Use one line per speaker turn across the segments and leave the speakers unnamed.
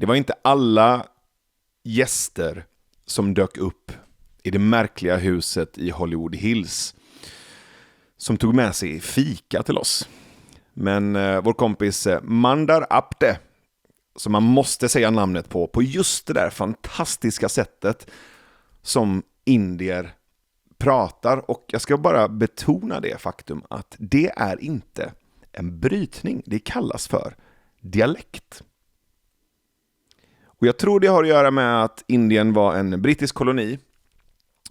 Det var inte alla gäster som dök upp i det märkliga huset i Hollywood Hills som tog med sig fika till oss. Men vår kompis Mandar Apte, som man måste säga namnet på just det där fantastiska sättet som indier pratar, och jag ska bara betona det faktum att det är inte en brytning, det kallas för dialekt. Och jag tror det har att göra med att Indien var en brittisk koloni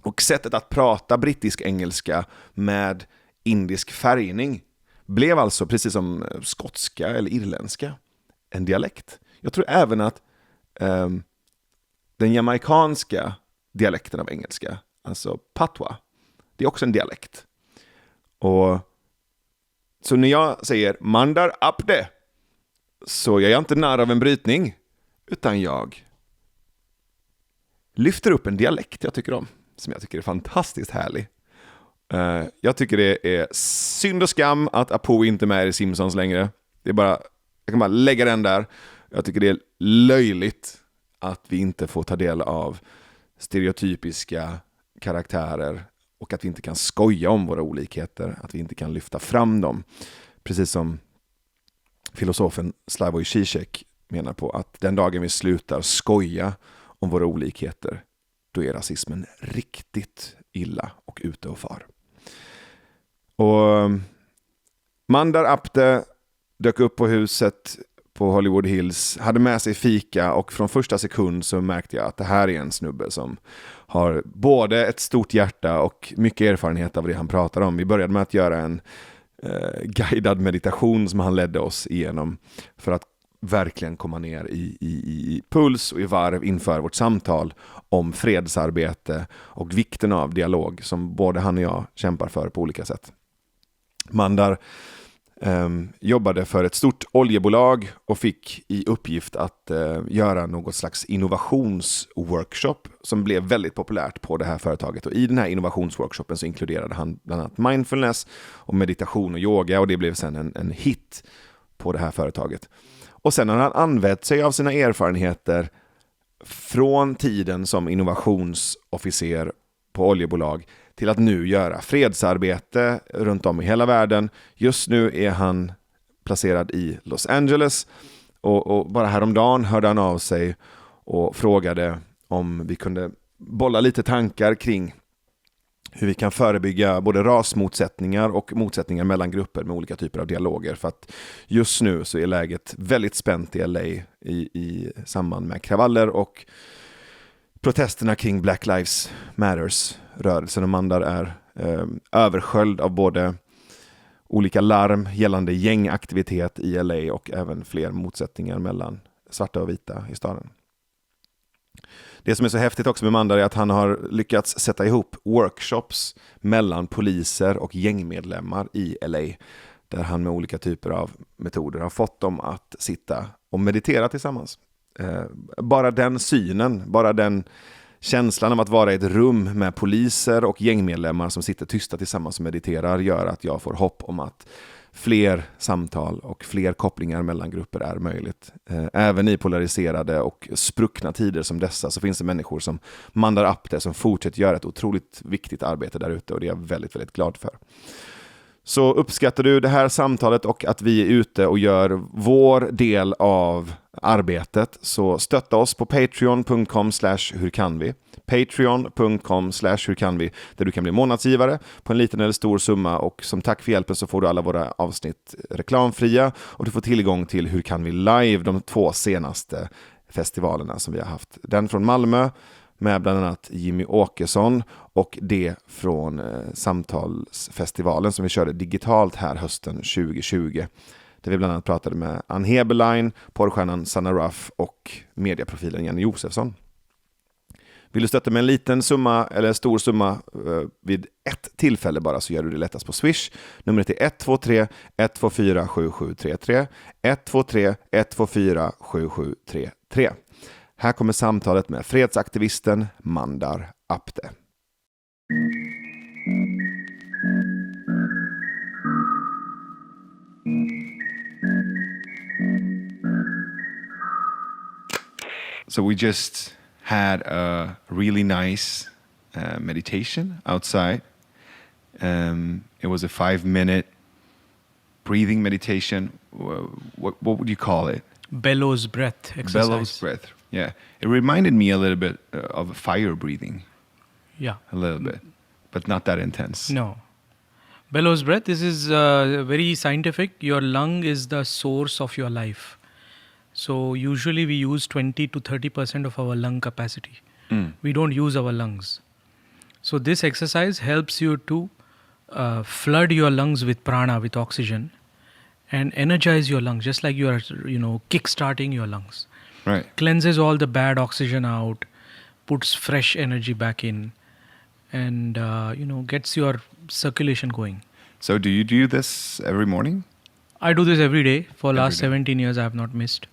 och sättet att prata brittisk engelska med indisk färgning blev alltså, precis som skotska eller irländska, en dialekt. Jag tror även att den jamaikanska dialekten av engelska, alltså patwa, det är också en dialekt. Och så när jag säger Mandar Apte, så är jag inte nära av en brytning, utan jag lyfter upp en dialekt jag tycker om, som jag tycker är fantastiskt härlig. Jag tycker det är synd och skam att Apu inte är med i Simpsons längre. Det är bara, jag kan bara lägga den där. Jag tycker det är löjligt att vi inte får ta del av stereotypiska karaktärer och att vi inte kan skoja om våra olikheter, att vi inte kan lyfta fram dem. Precis som filosofen Slavoj Žižek menar på, att den dagen vi slutar skoja om våra olikheter, då är rasismen riktigt illa och ute och far. Och Mandar Apte dök upp på huset på Hollywood Hills, hade med sig fika, och från första sekund så märkte jag att det här är en snubbe som har både ett stort hjärta och mycket erfarenhet av det han pratar om. Vi började med att göra en guidad meditation som han ledde oss igenom för att verkligen komma ner i puls och i varv inför vårt samtal om fredsarbete och vikten av dialog som både han och jag kämpar för på olika sätt. Mandar jobbade för ett stort oljebolag och fick i uppgift att göra något slags innovationsworkshop som blev väldigt populärt på det här företaget. Och i den här innovationsworkshopen så inkluderade han bland annat mindfulness och meditation och yoga, och det blev sedan en hit på det här företaget. Och sen har han använt sig av sina erfarenheter från tiden som innovationsofficer på oljebolag till att nu göra fredsarbete runt om i hela världen. Just nu är han placerad i Los Angeles, och bara häromdagen hörde han av sig och frågade om vi kunde bolla lite tankar kring hur vi kan förebygga både rasmotsättningar och motsättningar mellan grupper med olika typer av dialoger. För att just nu så är läget väldigt spänt i LA i samband med kravaller och protesterna kring Black Lives Matters-rörelsen. Och Mandar är översköljd av både olika larm gällande gängaktivitet i LA och även fler motsättningar mellan svarta och vita i staden. Det som är så häftigt också med Mandar är att han har lyckats sätta ihop workshops mellan poliser och gängmedlemmar i LA, där han med olika typer av metoder har fått dem att sitta och meditera tillsammans. Bara den synen, bara den känslan av att vara i ett rum med poliser och gängmedlemmar som sitter tysta tillsammans och mediterar gör att jag får hopp om att fler samtal och fler kopplingar mellan grupper är möjligt. Även i polariserade och spruckna tider som dessa så finns det människor som Mandar Apte som fortsätter göra ett otroligt viktigt arbete där ute, och det är jag väldigt, väldigt glad för. Så uppskattar du det här samtalet och att vi är ute och gör vår del av arbetet, så stötta oss på patreon.com/hurkanvi. Patreon.com/hurkanvi, där du kan bli månadsgivare på en liten eller stor summa, och som tack för hjälpen så får du alla våra avsnitt reklamfria, och du får tillgång till Hur kan vi live, de 2 senaste festivalerna som vi har haft. Den från Malmö med bland annat Jimmy Åkesson, och det från samtalsfestivalen som vi körde digitalt här hösten 2020. Där vi bland annat pratade med Ann Heberlein, porrstjärnan Sanna Ruff och medieprofilen Jenny Josefsson. Vill du stötta med en liten summa eller en stor summa vid ett tillfälle bara, så gör du det lättast på Swish. Numret är 123 124 7733. 123 124 7733. Här kommer samtalet med fredsaktivisten Mandar Apte. So we just had a really nice meditation outside. It was a 5-minute breathing meditation. What would you call it?
Bellows breath exercise.
Bellows breath. Yeah. It reminded me a little bit of fire breathing.
Yeah.
A little bit. But not that intense.
No. Bellows breath, this is very scientific. Your lung is the source of your life. So usually we use 20 to 30% of our lung capacity. We don't use our lungs. So this exercise helps you to flood your lungs with prana, with oxygen, and energize your lungs, just like you are, kick-starting your lungs.
Right.
Cleanses all the bad oxygen out, puts fresh energy back in, and gets your circulation going.
So do you do this every morning?
I do this every day. For last
day.
17 years, I have not missed.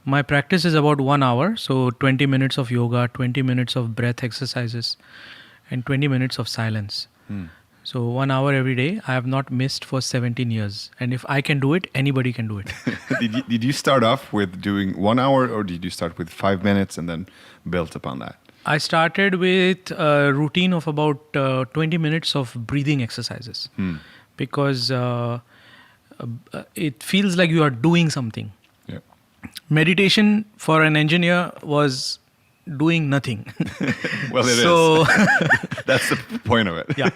My practice is about 1 hour. So 20 minutes of yoga, 20 minutes of breath exercises, and 20 minutes of silence. So 1 hour every day. I have not missed for 17 years. And if I can do it, anybody can do it.
Did you start off with doing 1 hour, or did you start with 5 minutes and then built upon that?
I started with a routine of about 20 minutes of breathing exercises. Because it feels like you are doing something.
Yeah.
Meditation for an engineer was doing nothing.
Well, it
so,
is. That's the point of it.
Yeah.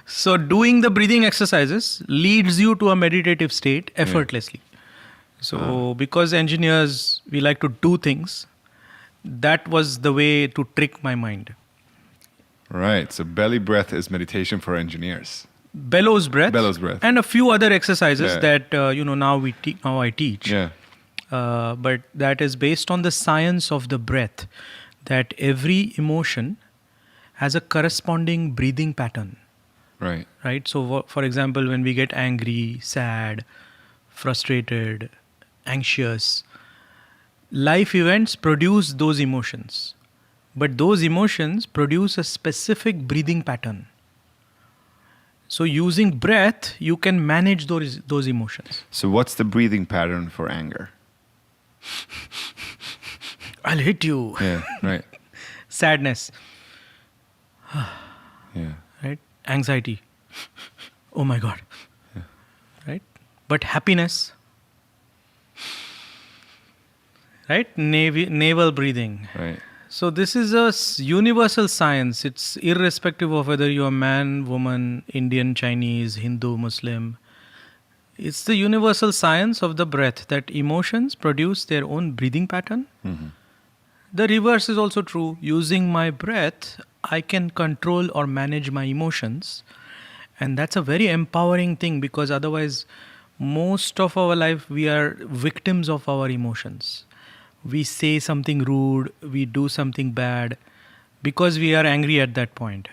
So doing the breathing exercises leads you to a meditative state effortlessly. So because engineers, we like to do things, that was the way to trick my mind.
Right. So belly breath is meditation for engineers.
Bellows breath. And a few other exercises that now I teach.
Yeah.
But that is based on the science of the breath, that every emotion has a corresponding breathing pattern.
Right.
Right. So for example, when we get angry, sad, frustrated, anxious, life events produce those emotions. But those emotions produce a specific breathing pattern. So using breath, you can manage those emotions.
So what's the breathing pattern for anger?
I'll hit you.
Yeah, right.
Sadness.
Yeah.
Right? Anxiety. Oh my God.
Yeah.
Right? But happiness. Right? Navel breathing.
Right.
So this is a universal science. It's irrespective of whether you're man, woman, Indian, Chinese, Hindu, Muslim. It's the universal science of the breath that emotions produce their own breathing pattern. Mm-hmm. The reverse is also true. Using my breath, I can control or manage my emotions. And that's a very empowering thing, because otherwise, most of our life, we are victims of our emotions. We say something rude, we do something bad because we are angry at that point.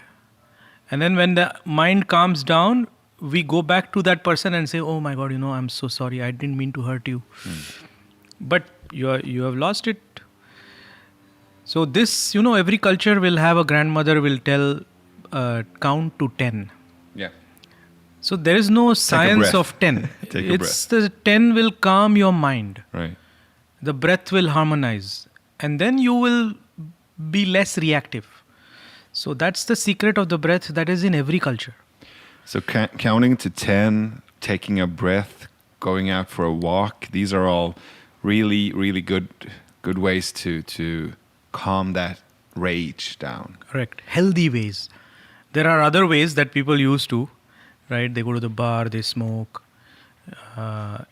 And then when the mind calms down, we go back to that person and say, oh my God, I'm so sorry, I didn't mean to hurt you. But you have lost it. So this, every culture will have a grandmother will tell, count to 10.
Yeah.
So there is no science of 10. It's the 10 will calm your mind.
Right.
The breath will harmonize, and then you will be less reactive. So that's the secret of the breath that is in every culture.
So counting to 10, taking a breath, going out for a walk, these are all really, really good ways to calm that rage down.
Correct. Healthy ways. There are other ways that people use to, right? They go to the bar, they smoke.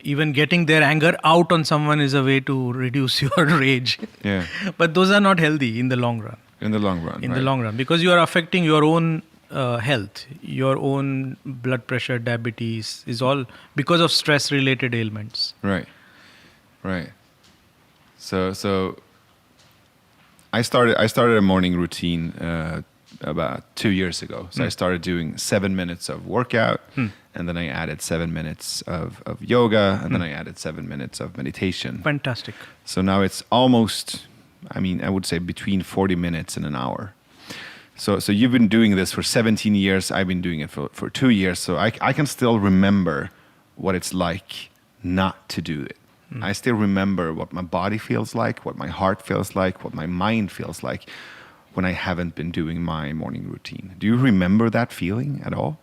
Even getting their anger out on someone is a way to reduce your rage.
Yeah.
But those are not healthy in the long run.
In the long run.
In the long run. Because you are affecting your own health. Your own blood pressure, diabetes is all because of stress-related ailments.
Right. Right. So I started a morning routine about 2 years ago. So I started doing 7 minutes of workout, and then I added 7 minutes of yoga, and then I added 7 minutes of meditation.
Fantastic.
So now it's almost, I would say between 40 minutes and an hour. So you've been doing this for 17 years. I've been doing it for 2 years. So I can still remember what it's like not to do it. I still remember what my body feels like, what my heart feels like, what my mind feels like when I haven't been doing my morning routine. Do you remember that feeling at all?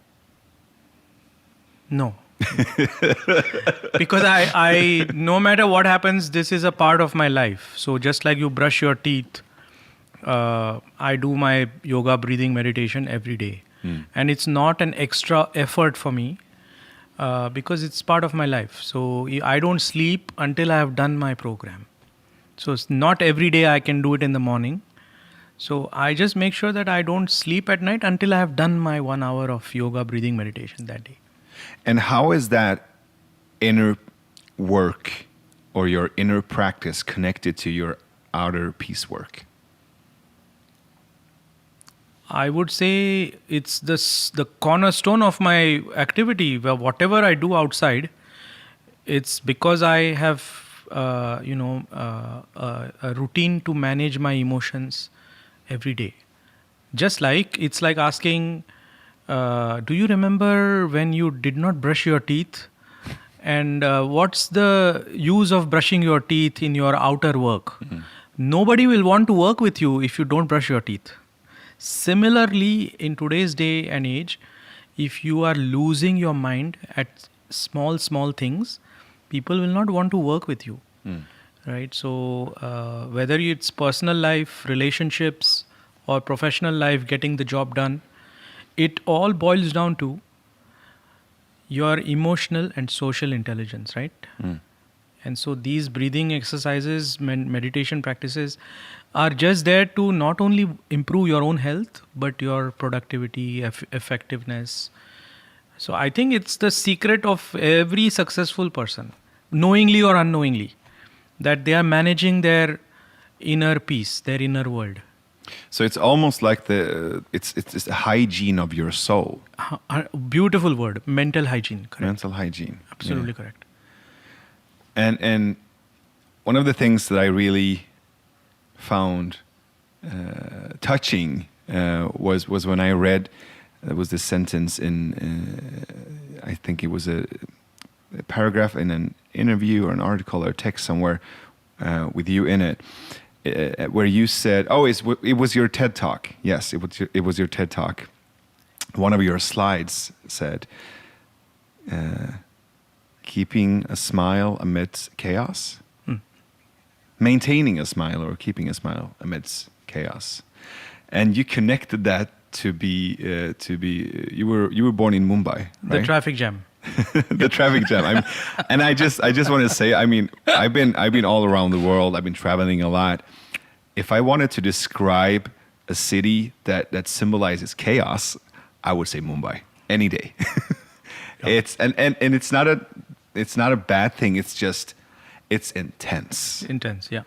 No. Because I no matter what happens, this is a part of my life. So just like you brush your teeth, I do my yoga, breathing, meditation every day. And it's not an extra effort for me because it's part of my life. So I don't sleep until I have done my program. So it's not every day I can do it in the morning. So I just make sure that I don't sleep at night until I have done my 1 hour of yoga, breathing, meditation that day.
And how is that inner work or your inner practice connected to your outer peace work?
I would say it's the cornerstone of my activity. Where whatever I do outside, it's because I have a routine to manage my emotions every day. Just like it's like asking, do you remember when you did not brush your teeth? And what's the use of brushing your teeth in your outer work? Nobody will want to work with you if you don't brush your teeth. Similarly, in today's day and age, if you are losing your mind at small things, people will not want to work with you. Right? So whether it's personal life, relationships, or professional life, getting the job done, it all boils down to your emotional and social intelligence, right? And so these breathing exercises, meditation practices are just there to not only improve your own health, but your productivity, effectiveness. So I think it's the secret of every successful person, knowingly or unknowingly, that they are managing their inner peace, their inner world.
So it's almost like it's the hygiene of your soul.
Beautiful word, mental hygiene. Correct.
Mental hygiene.
Absolutely correct.
And one of the things that I really found touching was when I read, there was this sentence in, I think it was a paragraph in an interview or an article or text somewhere with you in it, where you said, it was your TED Talk. Yes, it was your TED Talk. One of your slides said, keeping a smile amidst chaos. Maintaining a smile or keeping a smile amidst chaos. And you connected that to be you were born in Mumbai, right?
The traffic jam.
The traffic jam. And I just want to say, I mean, I've been all around the world. I've been traveling a lot. If I wanted to describe a city that symbolizes chaos, I would say Mumbai any day. It's and it's not a bad thing. It's just it's intense.
Intense, yeah.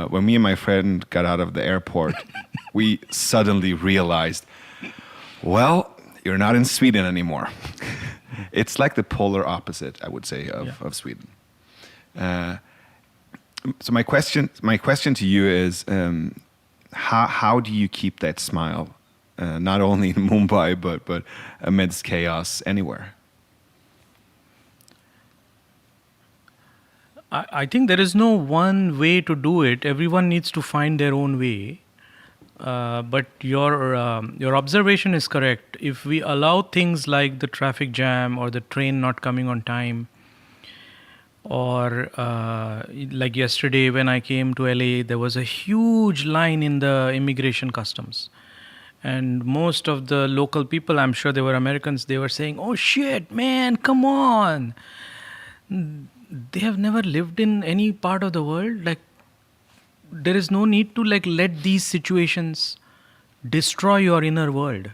When me and my friend got out of the airport, we suddenly realized, well, you're not in Sweden anymore. It's like the polar opposite, I would say, of Sweden. So my question to you is, how do you keep that smile, not only in Mumbai but amidst chaos anywhere?
I think there is no one way to do it. Everyone needs to find their own way. But your observation is correct. If we allow things like the traffic jam or the train not coming on time, or like yesterday when I came to LA, there was a huge line in the immigration customs. And most of the local people, I'm sure they were Americans, they were saying, "Oh shit, man, come on." They have never lived in any part of the world. Like, there is no need to let these situations destroy your inner world,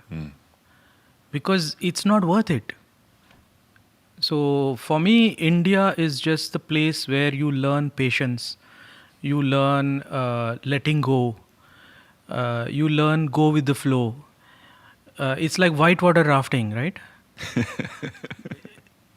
because it's not worth it. So for me, India is just the place where you learn patience, you learn letting go, you learn go with the flow. It's like whitewater rafting, right?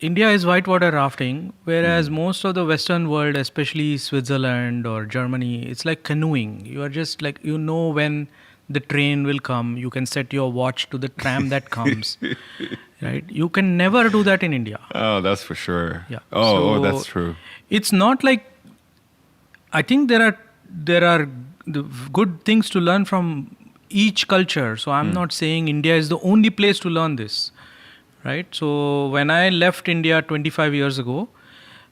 India is whitewater rafting, whereas most of the Western world, especially Switzerland or Germany, it's like canoeing. You are just when the train will come. You can set your watch to the tram that comes. Right? You can never do that in India.
Oh, that's for sure.
Yeah.
Oh,
So
that's true.
It's not like, I think there are the good things to learn from each culture. So I'm not saying India is the only place to learn this, right? So when I left India 25 years ago,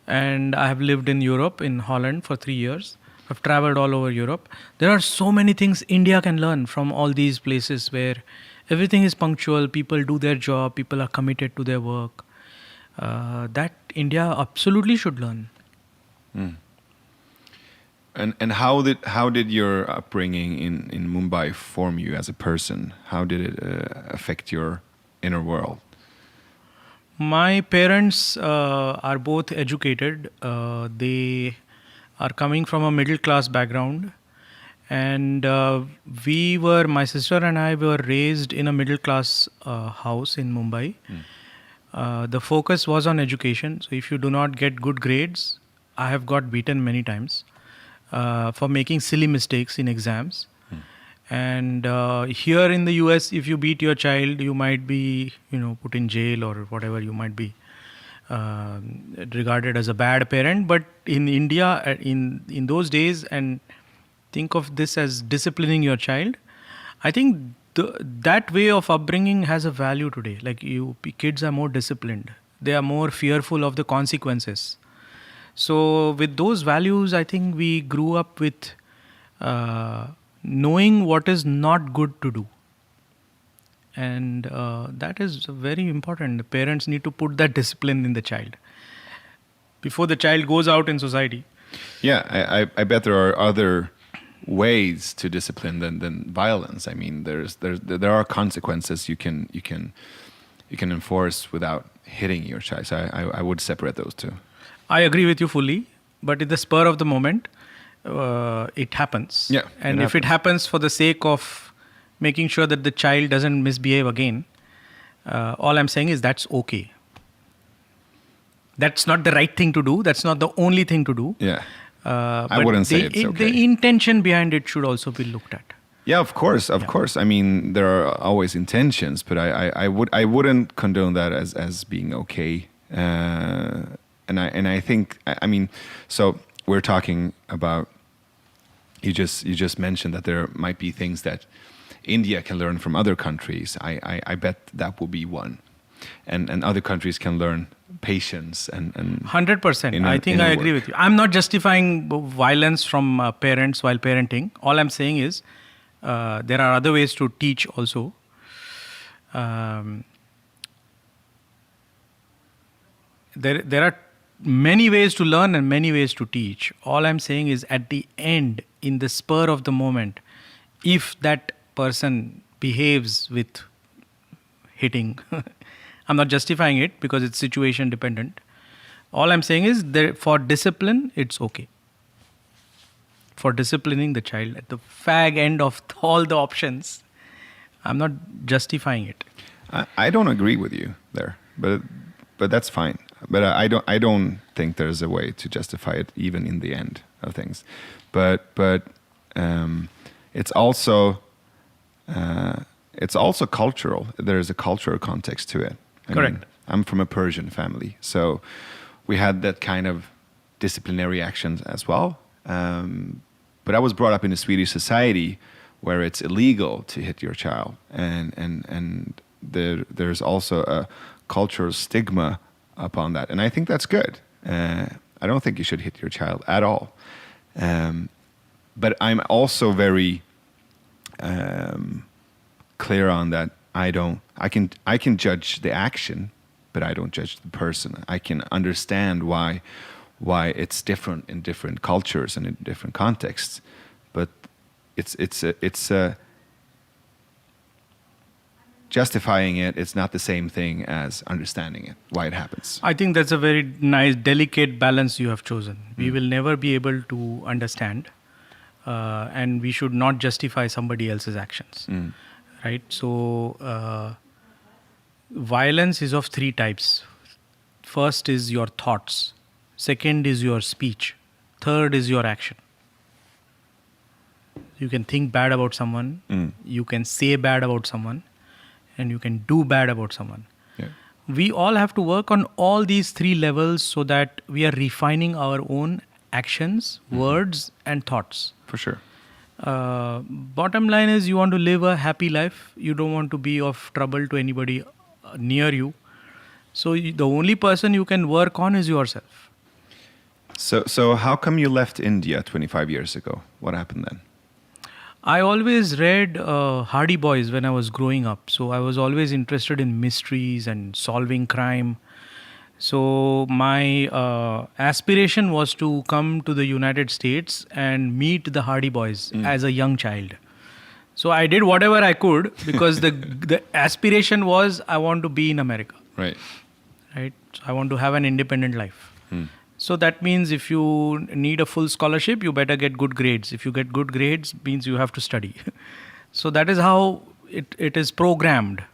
and I have lived in Europe, in Holland for 3 years, I've traveled all over Europe. There are so many things India can learn from all these places where everything is punctual, people do their job, people are committed to their work. That India absolutely should learn.
And how did your upbringing in Mumbai form you as a person? How did it affect your inner world?
My parents are both educated. They are coming from a middle class background. And my sister and I were raised in a middle class house in Mumbai. The focus was on education. So if you do not get good grades, I have got beaten many times for making silly mistakes in exams. And here in the US, if you beat your child, you might be, put in jail or whatever. You might be regarded as a bad parent. But in India, in those days, and think of this as disciplining your child, I think that way of upbringing has a value today. Like kids are more disciplined. They are more fearful of the consequences. So with those values, I think we grew up with knowing what is not good to do. And that is very important. The parents need to put that discipline in the child before the child goes out in society.
Yeah, I bet there are other ways to discipline than violence. I mean, there are consequences you can enforce without hitting your child. So I would separate those two.
I agree with you fully, but in the spur of the moment, it happens.
Yeah,
and if it happens for the sake of making sure that the child doesn't misbehave again, all I'm saying is that's okay. That's not the right thing to do. That's not the only thing to do.
Yeah.
But
I wouldn't say it's okay.
The intention behind it should also be looked at.
Yeah, of course. I mean, there are always intentions, but I wouldn't condone that as being okay. And I think, I mean, so we're talking about, you just mentioned that there might be things that India can learn from other countries. I bet that will be one, and other countries can learn patience and
100%. I think I agree with you. I'm not justifying violence from parents while parenting. All I'm saying is there are other ways to teach also. There are many ways to learn and many ways to teach. All I'm saying is at the end, in the spur of the moment, if that person behaves with hitting, I'm not justifying it because it's situation dependent. All I'm saying is for discipline, it's okay. For disciplining the child at the fag end of all the options, I'm not justifying it.
I don't agree with you there, but that's fine. But I don't think there's a way to justify it even in the end of things. But it's also cultural. There's a cultural context to it.
Correct.
I mean, I'm from a Persian family, so we had that kind of disciplinary actions as well. But I was brought up in a Swedish society where it's illegal to hit your child, and there's also a cultural stigma upon that, and I think that's good. I don't think you should hit your child at all. But I'm also very clear on that. I can judge the action, but I don't judge the person. I can understand why it's different in different cultures and in different contexts, but it's justifying it. It's not the same thing as understanding it, why it happens.
I think that's a very nice, delicate balance you have chosen. We will never be able to understand, and we should not justify somebody else's actions. Right? So, violence is of 3 types. First is your thoughts. Second is your speech. Third is your action. You can think bad about someone. You can say bad about someone. And you can do bad about someone.
Yeah.
We all have to work on all these three levels so that we are refining our own actions, words, and thoughts.
For sure.
Bottom line is you want to live a happy life. You don't want to be of trouble to anybody near you. So the only person you can work on is yourself.
So how come you left India 25 years ago? What happened then?
I always read Hardy Boys when I was growing up. So I was always interested in mysteries and solving crime. So my aspiration was to come to the United States and meet the Hardy Boys as a young child. So I did whatever I could because the aspiration was I want to be in America.
Right.
Right. So I want to have an independent life. So that means if you need a full scholarship, you better get good grades. If you get good grades, means you have to study. So that is how it is programmed.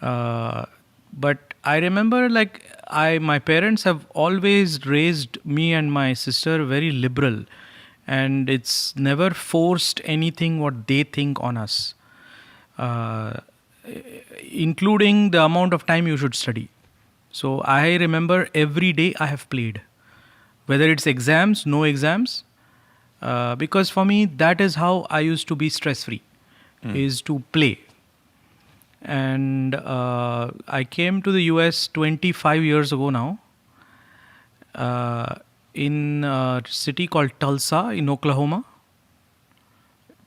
But I remember my parents have always raised me and my sister very liberal. And it's never forced anything what they think on us. Including the amount of time you should study. So I remember every day I have played. Whether it's exams, no exams. Because for me, that is how I used to be stress-free. Is to play. And I came to the US 25 years ago now. In a city called Tulsa in Oklahoma.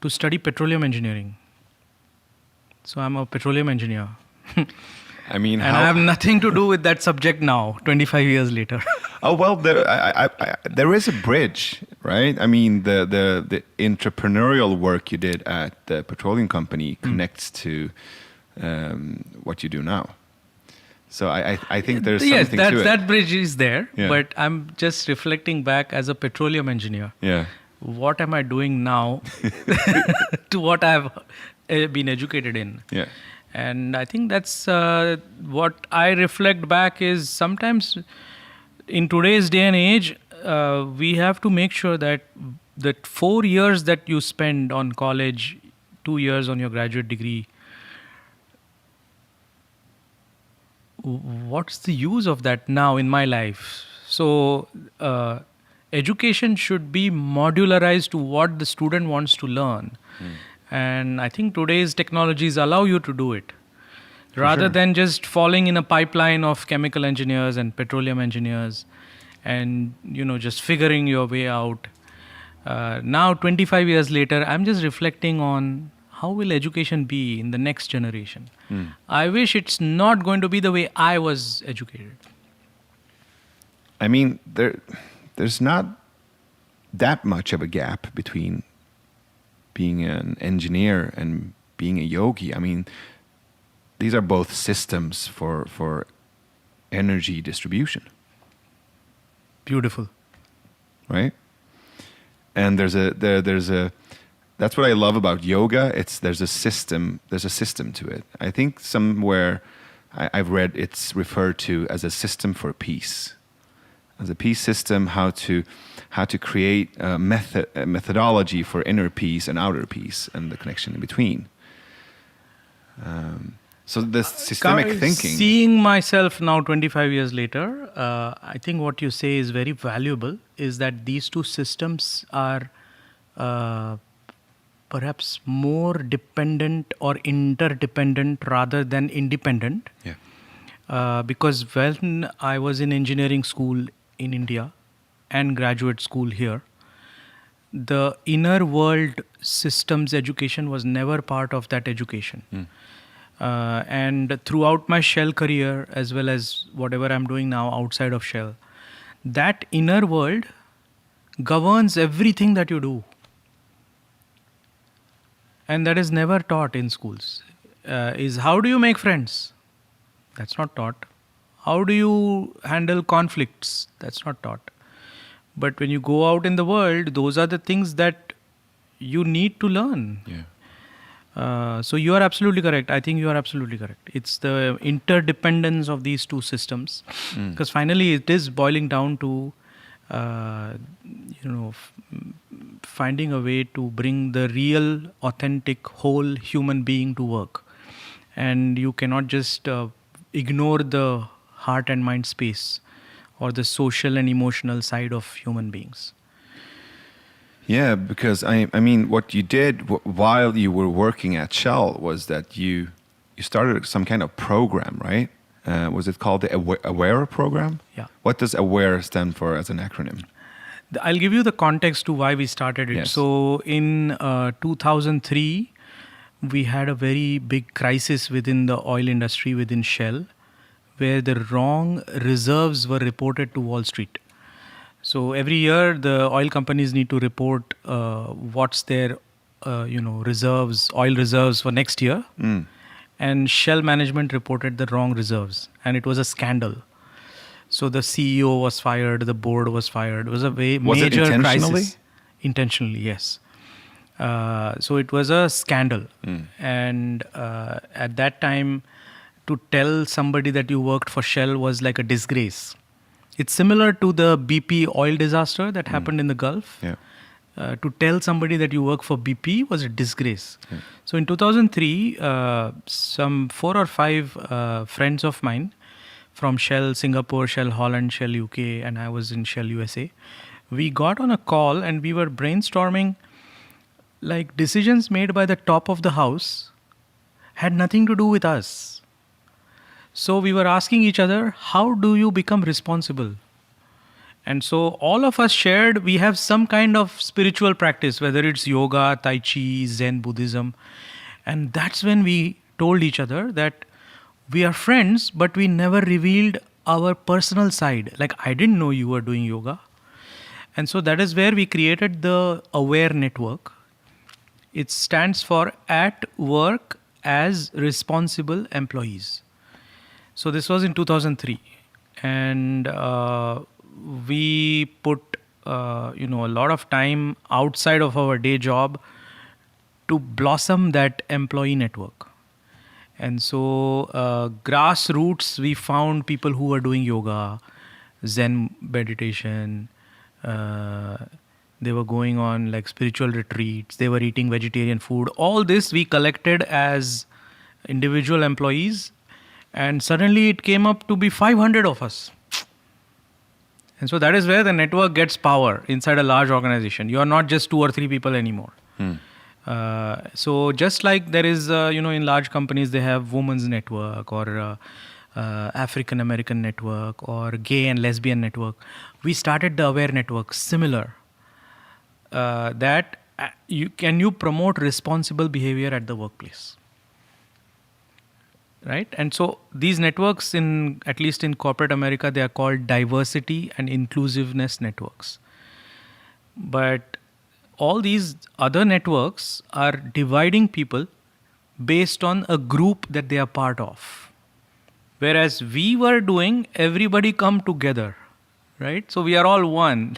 To study petroleum engineering. So I'm a petroleum engineer.
I mean,
and I have nothing to do with that subject now, 25 years later.
Oh, well, there is a bridge, right? I mean, the entrepreneurial work you did at the petroleum company connects to what you do now. So I think there's something to it.
Yes, that bridge is there,
Yeah.
but I'm just reflecting back as a petroleum engineer.
Yeah.
What am I doing now to what I've been educated in?
Yeah.
And I think that's what I reflect back is sometimes in today's day and age, we have to make sure that 4 years that you spend on college, 2 years on your graduate degree, what's the use of that now in my life? So education should be modularized to what the student wants to learn. And I think today's technologies allow you to do it. Rather than just falling in a pipeline of chemical engineers and petroleum engineers and, just figuring your way out. Now, 25 years later, I'm just reflecting on how will education be in the next generation. I wish it's not going to be the way I was educated.
I mean, there's not that much of a gap between being an engineer and being a yogi. I mean, these are both systems for energy distribution.
Beautiful.
Right? And there's a that's what I love about yoga. There's a system to it. I think somewhere I've read it's referred to as a system for peace. As a peace system, how to create a methodology for inner peace and outer peace and the connection in between. So this systemic thinking.
Seeing myself now 25 years later, I think what you say is very valuable, is that these two systems are perhaps more dependent or interdependent rather than independent.
Yeah.
Because when I was in engineering school in India and graduate school here, the inner world systems education was never part of that education. And throughout my Shell career, as well as whatever I'm doing now outside of Shell, that inner world governs everything that you do. And that is never taught in schools. Is how do you make friends? That's not taught. How do you handle conflicts? That's not taught. But when you go out in the world, those are the things that you need to learn.
Yeah.
So you are absolutely correct. I think you are absolutely correct. It's the interdependence of these two systems. Because finally it is boiling down to, finding a way to bring the real, authentic, whole human being to work. And you cannot just ignore the heart and mind space or the social and emotional side of human beings.
Yeah, because I mean, what you did while you were working at Shell was that you started some kind of program, right? Was it called the Aware program?
Yeah.
What does Aware stand for as an acronym?
I'll give you the context to why we started it.
Yes.
So in 2003, we had a very big crisis within the oil industry, within Shell, where the wrong reserves were reported to Wall Street. So every year, the oil companies need to report what's their, reserves, oil reserves for next year. And Shell management reported the wrong reserves, and it was a scandal. So the CEO was fired, the board was fired. It was a major crisis. Intentionally, yes. So it was a scandal. And at that time, to tell somebody that you worked for Shell was like a disgrace. It's similar to the BP oil disaster that happened in the Gulf.
Yeah.
To tell somebody that you work for BP was a disgrace. Yeah. So in 2003, some 4 or 5 friends of mine from Shell Singapore, Shell Holland, Shell UK, and I was in Shell USA, we got on a call and we were brainstorming like decisions made by the top of the house had nothing to do with us. So we were asking each other, how do you become responsible? And so all of us shared, we have some kind of spiritual practice, whether it's yoga, Tai Chi, Zen, Buddhism. And that's when we told each other that we are friends, but we never revealed our personal side. Like, I didn't know you were doing yoga. And so that is where we created the Aware Network. It stands for At Work as Responsible Employees. So this was in 2003. And we put a lot of time outside of our day job to blossom that employee network. And so grassroots, we found people who were doing yoga, Zen meditation. They were going on like spiritual retreats. They were eating vegetarian food. All this we collected as individual employees. And suddenly it came up to be 500 of us. And so that is where the network gets power inside a large organization. You are not just 2 or 3 people anymore. So just like there is, in large companies, they have women's network or African American network or gay and lesbian network. We started the Aware Network, similar. That you promote responsible behavior at the workplace. Right? And so these networks, at least in corporate America, they are called diversity and inclusiveness networks. But all these other networks are dividing people based on a group that they are part of. Whereas we were doing everybody come together, right? So we are all one.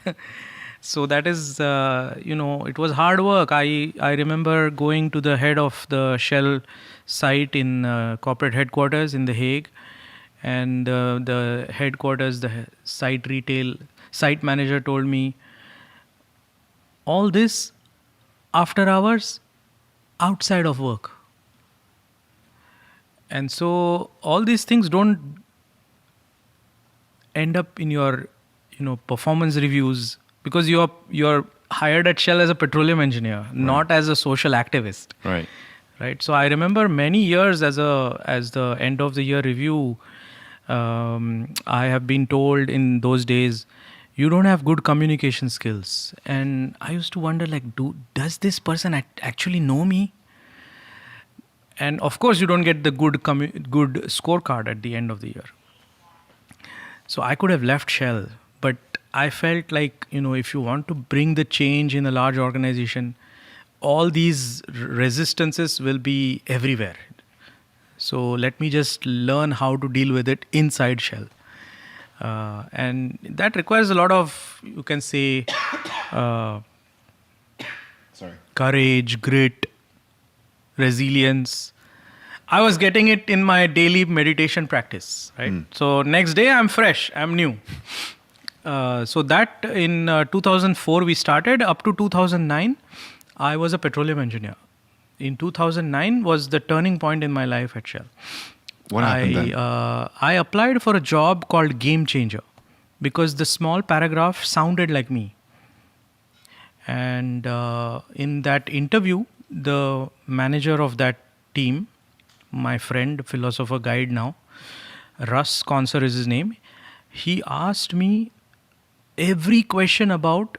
So that is, it was hard work. I remember going to the head of the Shell site in corporate headquarters in The Hague, and the headquarters, the site manager told me, all this after hours, outside of work. And so all these things don't end up in your, performance reviews, because you're hired at Shell as a petroleum engineer, not as a social activist. Right. So I remember many years as the end of the year review, I have been told in those days, you don't have good communication skills. And I used to wonder, like, does this person actually know me? And of course, you don't get the good scorecard at the end of the year. So I could have left Shell, but I felt like, if you want to bring the change in a large organization, all these resistances will be everywhere. So let me just learn how to deal with it inside Shell. And that requires a lot of, you can say, courage, grit, resilience. I was getting it in my daily meditation practice, right? So next day I'm fresh, I'm new. So that in 2004 we started. Up to 2009, I was a petroleum engineer. In 2009 was the turning point in my life at Shell.
What happened then?
I applied for a job called Game Changer because the small paragraph sounded like me. And in that interview, the manager of that team, my friend, philosopher guide now, Russ Conser is his name, he asked me every question about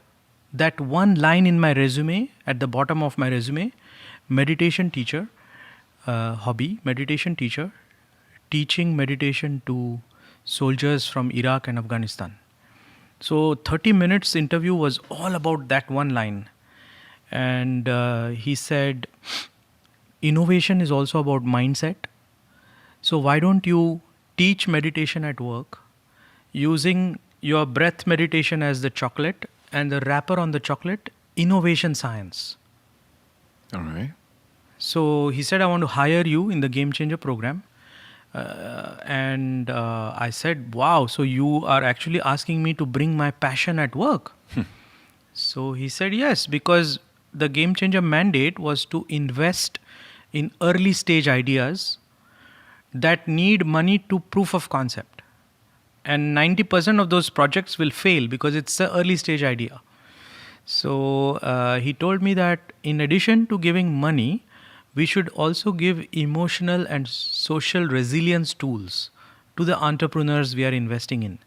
that one line in my resume, at the bottom of my resume, meditation teacher, hobby, meditation teacher, teaching meditation to soldiers from Iraq and Afghanistan. So 30 minutes interview was all about that one line. And he said, innovation is also about mindset. So why don't you teach meditation at work using your breath meditation as the chocolate and the wrapper on the chocolate, innovation science.
All right.
So he said, I want to hire you in the Game Changer program. And I said, wow, so you are actually asking me to bring my passion at work? So he said, yes, because the Game Changer mandate was to invest in early stage ideas that need money to proof of concept. And 90% of those projects will fail because it's an early stage idea. So he told me that in addition to giving money, we should also give emotional and social resilience tools to the entrepreneurs we are investing in.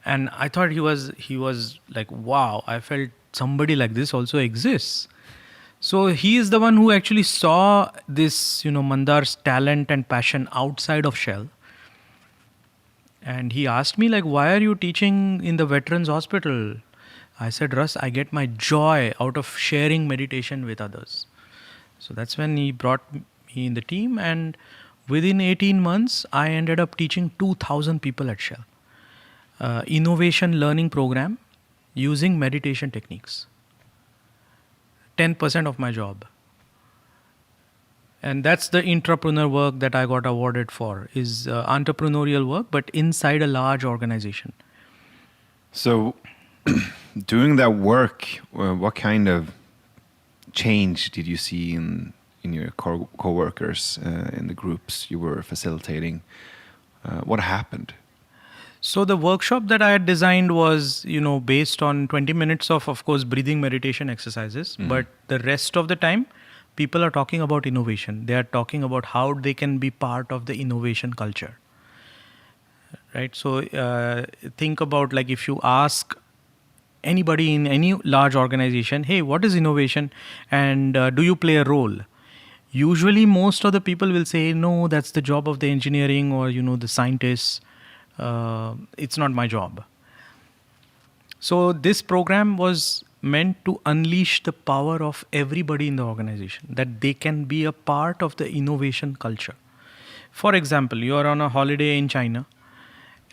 And I thought he was like, wow, I felt somebody like this also exists. So he is the one who actually saw this, Mandar's talent and passion outside of Shell. And he asked me, like, why are you teaching in the Veterans Hospital? I said, Russ, I get my joy out of sharing meditation with others. So that's when he brought me in the team. And within 18 months, I ended up teaching 2,000 people at Shell. Innovation learning program using meditation techniques. 10% of my job. And that's the intrapreneur work that I got awarded for, is entrepreneurial work, but inside a large organization.
So doing that work, what kind of change did you see in your co-workers, in the groups you were facilitating? What happened?
So the workshop that I had designed was, based on 20 minutes of course, breathing meditation exercises. Mm-hmm. But the rest of the time, people are talking about innovation. They are talking about how they can be part of the innovation culture. Right? So think about, like, if you ask anybody in any large organization, hey, what is innovation? And do you play a role? Usually most of the people will say, no, that's the job of the engineering or, the scientists. It's not my job. So this program was meant to unleash the power of everybody in the organization, that they can be a part of the innovation culture. For example, you are on a holiday in China,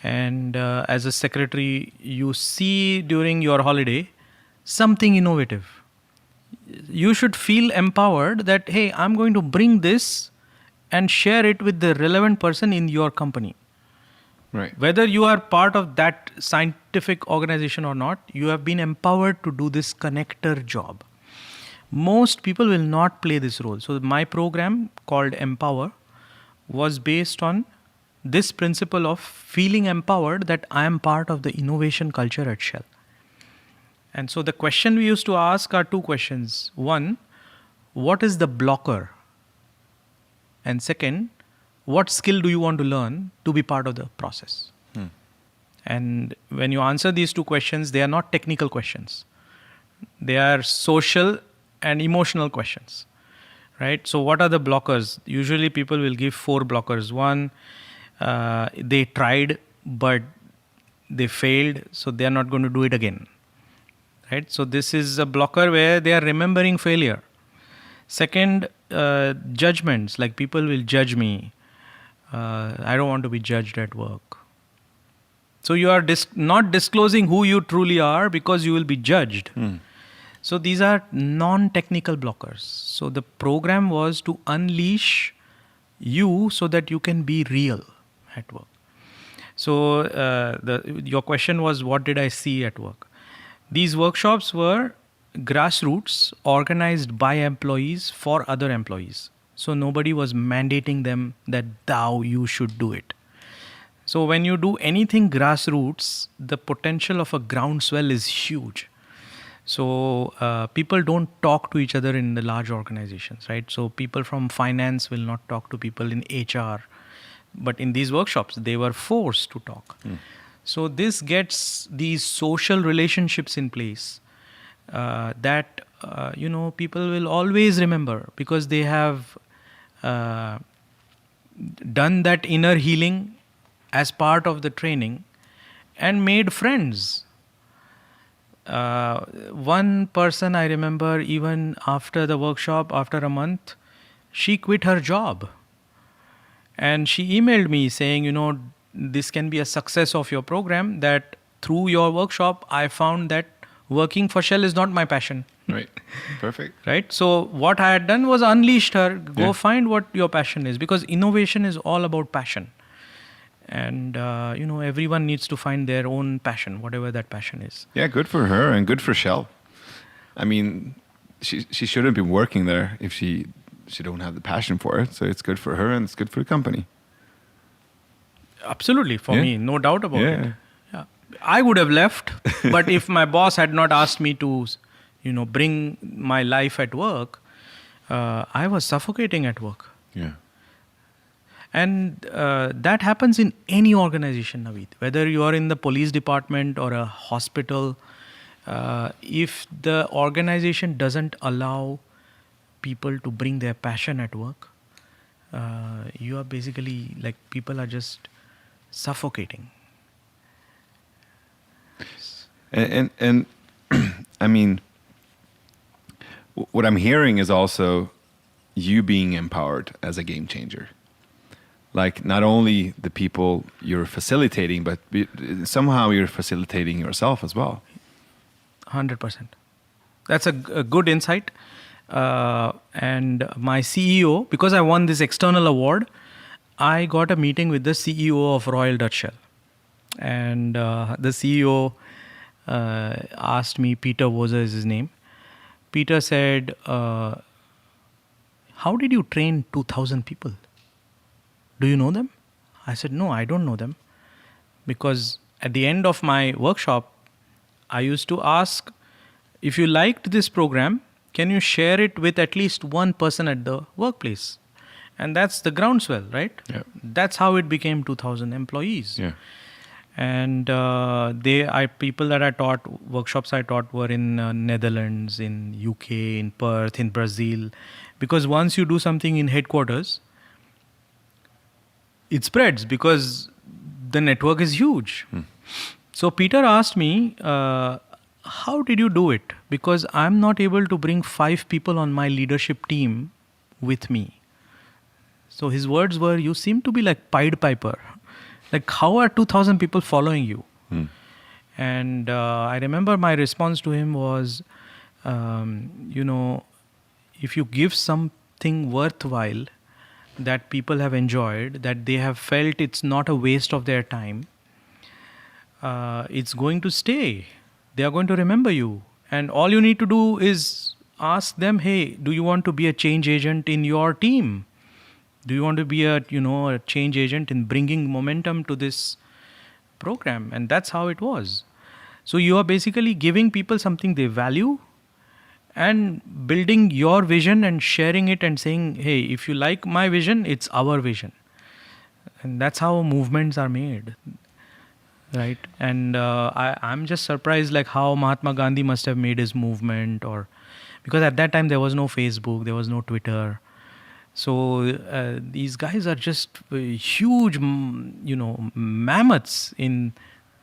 and as a secretary, you see during your holiday something innovative. You should feel empowered that, hey, I'm going to bring this and share it with the relevant person in your company.
Right.
Whether you are part of that scientific organization or not, you have been empowered to do this connector job. Most people will not play this role. So my program called Empower was based on this principle of feeling empowered that I am part of the innovation culture at Shell. And so the question we used to ask are two questions. One, what is the blocker? And second, what skill do you want to learn to be part of the process? And when you answer these two questions, they are not technical questions. They are social and emotional questions, right? So what are the blockers? Usually people will give 4 blockers. One, they tried, but they failed, so they are not going to do it again, right? So this is a blocker where they are remembering failure. Second, judgments, like people will judge me. I don't want to be judged at work. So you are not disclosing who you truly are because you will be judged. So these are non-technical blockers. So the program was to unleash you so that you can be real at work. So your question was, what did I see at work? These workshops were grassroots, organized by employees for other employees. So nobody was mandating them that you should do it. So when you do anything grassroots, the potential of a groundswell is huge. So people don't talk to each other in the large organizations, right? So people from finance will not talk to people in HR. But in these workshops, they were forced to talk. So this gets these social relationships in place that people will always remember, because they have done that inner healing as part of the training and made friends. One person I remember, even after the workshop, after a month, she quit her job. And she emailed me saying, this can be a success of your program, that through your workshop, I found that working for Shell is not my passion.
Right. Perfect.
Right. So what I had done was unleashed her. Go find what your passion is, because innovation is all about passion. And, everyone needs to find their own passion, whatever that passion is.
Yeah, good for her and good for Shell. I mean, she shouldn't be working there if she don't have the passion for it. So it's good for her and it's good for the company.
Absolutely, for me, no doubt about it. Yeah. I would have left, but if my boss had not asked me to, bring my life at work, I was suffocating at work.
Yeah.
And that happens in any organization, Navid. Whether you are in the police department or a hospital, if the organization doesn't allow people to bring their passion at work, you are basically like, people are just suffocating.
And I mean, what I'm hearing is also you being empowered as a game changer. Like, not only the people you're facilitating, but somehow you're facilitating yourself as well.
100%. That's a good insight. And my CEO, because I won this external award, I got a meeting with the CEO of Royal Dutch Shell. And the CEO asked me, Peter Wozer is his name. Peter said, how did you train 2,000 people? Do you know them? I said, no, I don't know them. Because at the end of my workshop, I used to ask, if you liked this program, can you share it with at least one person at the workplace? And that's the groundswell, right?
Yeah.
That's how it became 2,000 employees.
Yeah.
And people that I taught, workshops I taught were in Netherlands, in UK, in Perth, in Brazil. Because once you do something in headquarters, it spreads because the network is huge. So Peter asked me, how did you do it? Because I'm not able to bring 5 people on my leadership team with me. So his words were, you seem to be like Pied Piper. Like, how are 2,000 people following you? And I remember my response to him was, if you give something worthwhile that people have enjoyed, that they have felt it's not a waste of their time, it's going to stay. They are going to remember you. And all you need to do is ask them, hey, do you want to be a change agent in your team? Do you want to be a change agent in bringing momentum to this program? And that's how it was. So you are basically giving people something they value and building your vision and sharing it and saying, hey, if you like my vision, it's our vision. And that's how movements are made. Right. And I'm just surprised like how Mahatma Gandhi must have made his movement, because at that time there was no Facebook, there was no Twitter. So these guys are just huge, mammoths in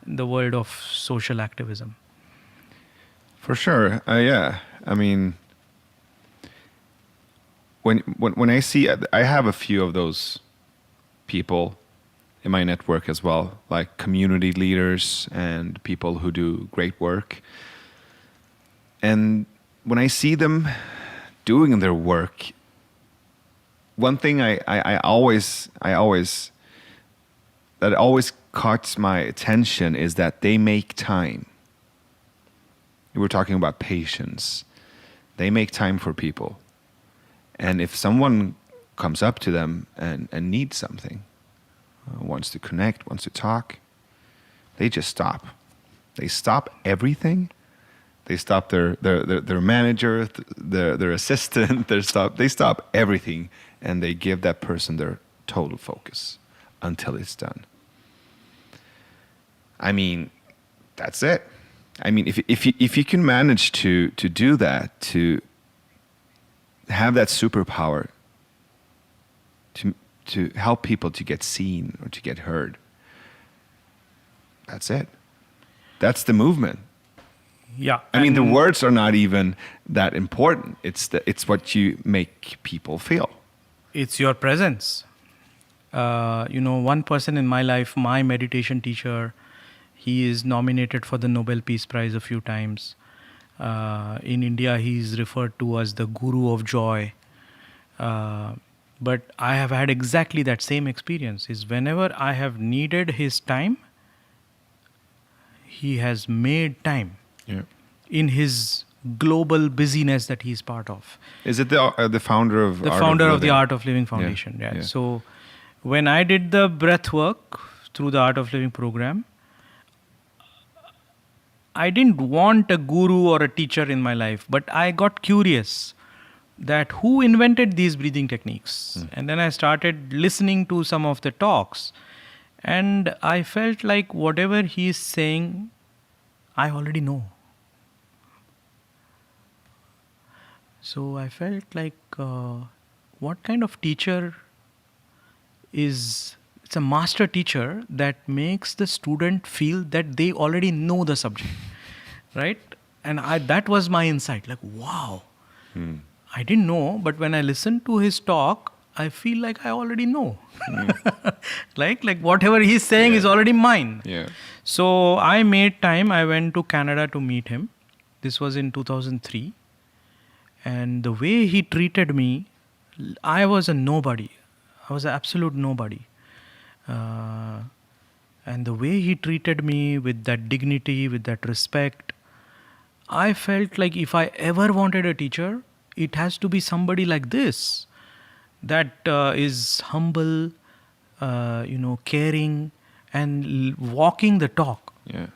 the world of social activism.
For sure. Yeah. I mean, when I see, I have a few of those people in my network as well, like community leaders and people who do great work. And when I see them doing their work, one thing I always caught my attention is that they make time. We're talking about patience. They make time for people. And if someone comes up to them and needs something, wants to connect, wants to talk, they just stop. They stop everything. They stop their manager, their assistant. They stop everything, and they give that person their total focus until it's done. I mean, that's it. I mean, if you can manage to do that, to have that superpower, to help people to get seen or to get heard, that's it. That's the movement.
Yeah.
I mean, the words are not even that important. It's what you make people feel.
It's your presence. One person in my life, my meditation teacher, he is nominated for the Nobel Peace Prize a few times. In India, he is referred to as the Guru of Joy. But I have had exactly that same experience. Is whenever I have needed his time, he has made time.
Yeah.
In his global busyness that he's part of.
Is it the founder of
the
Art
founder of the
Living?
Art of Living Foundation?
Yeah.
So when I did the breath work through the Art of Living program, I didn't want a guru or a teacher in my life, but I got curious that who invented these breathing techniques. And then I started listening to some of the talks, and I felt like whatever he is saying, I already know. So I felt like, what kind of teacher it's a master teacher that makes the student feel that they already know the subject, right? And that was my insight, like, wow, I didn't know, but when I listened to his talk, I feel like I already know. like whatever he's saying is already mine.
Yeah.
So I made time. I went to Canada to meet him. This was in 2003. And the way he treated me, I was a nobody. I was an absolute nobody. And the way he treated me with that dignity, with that respect, I felt like if I ever wanted a teacher, it has to be somebody like this, that is humble, caring, and walking the talk.
Yeah.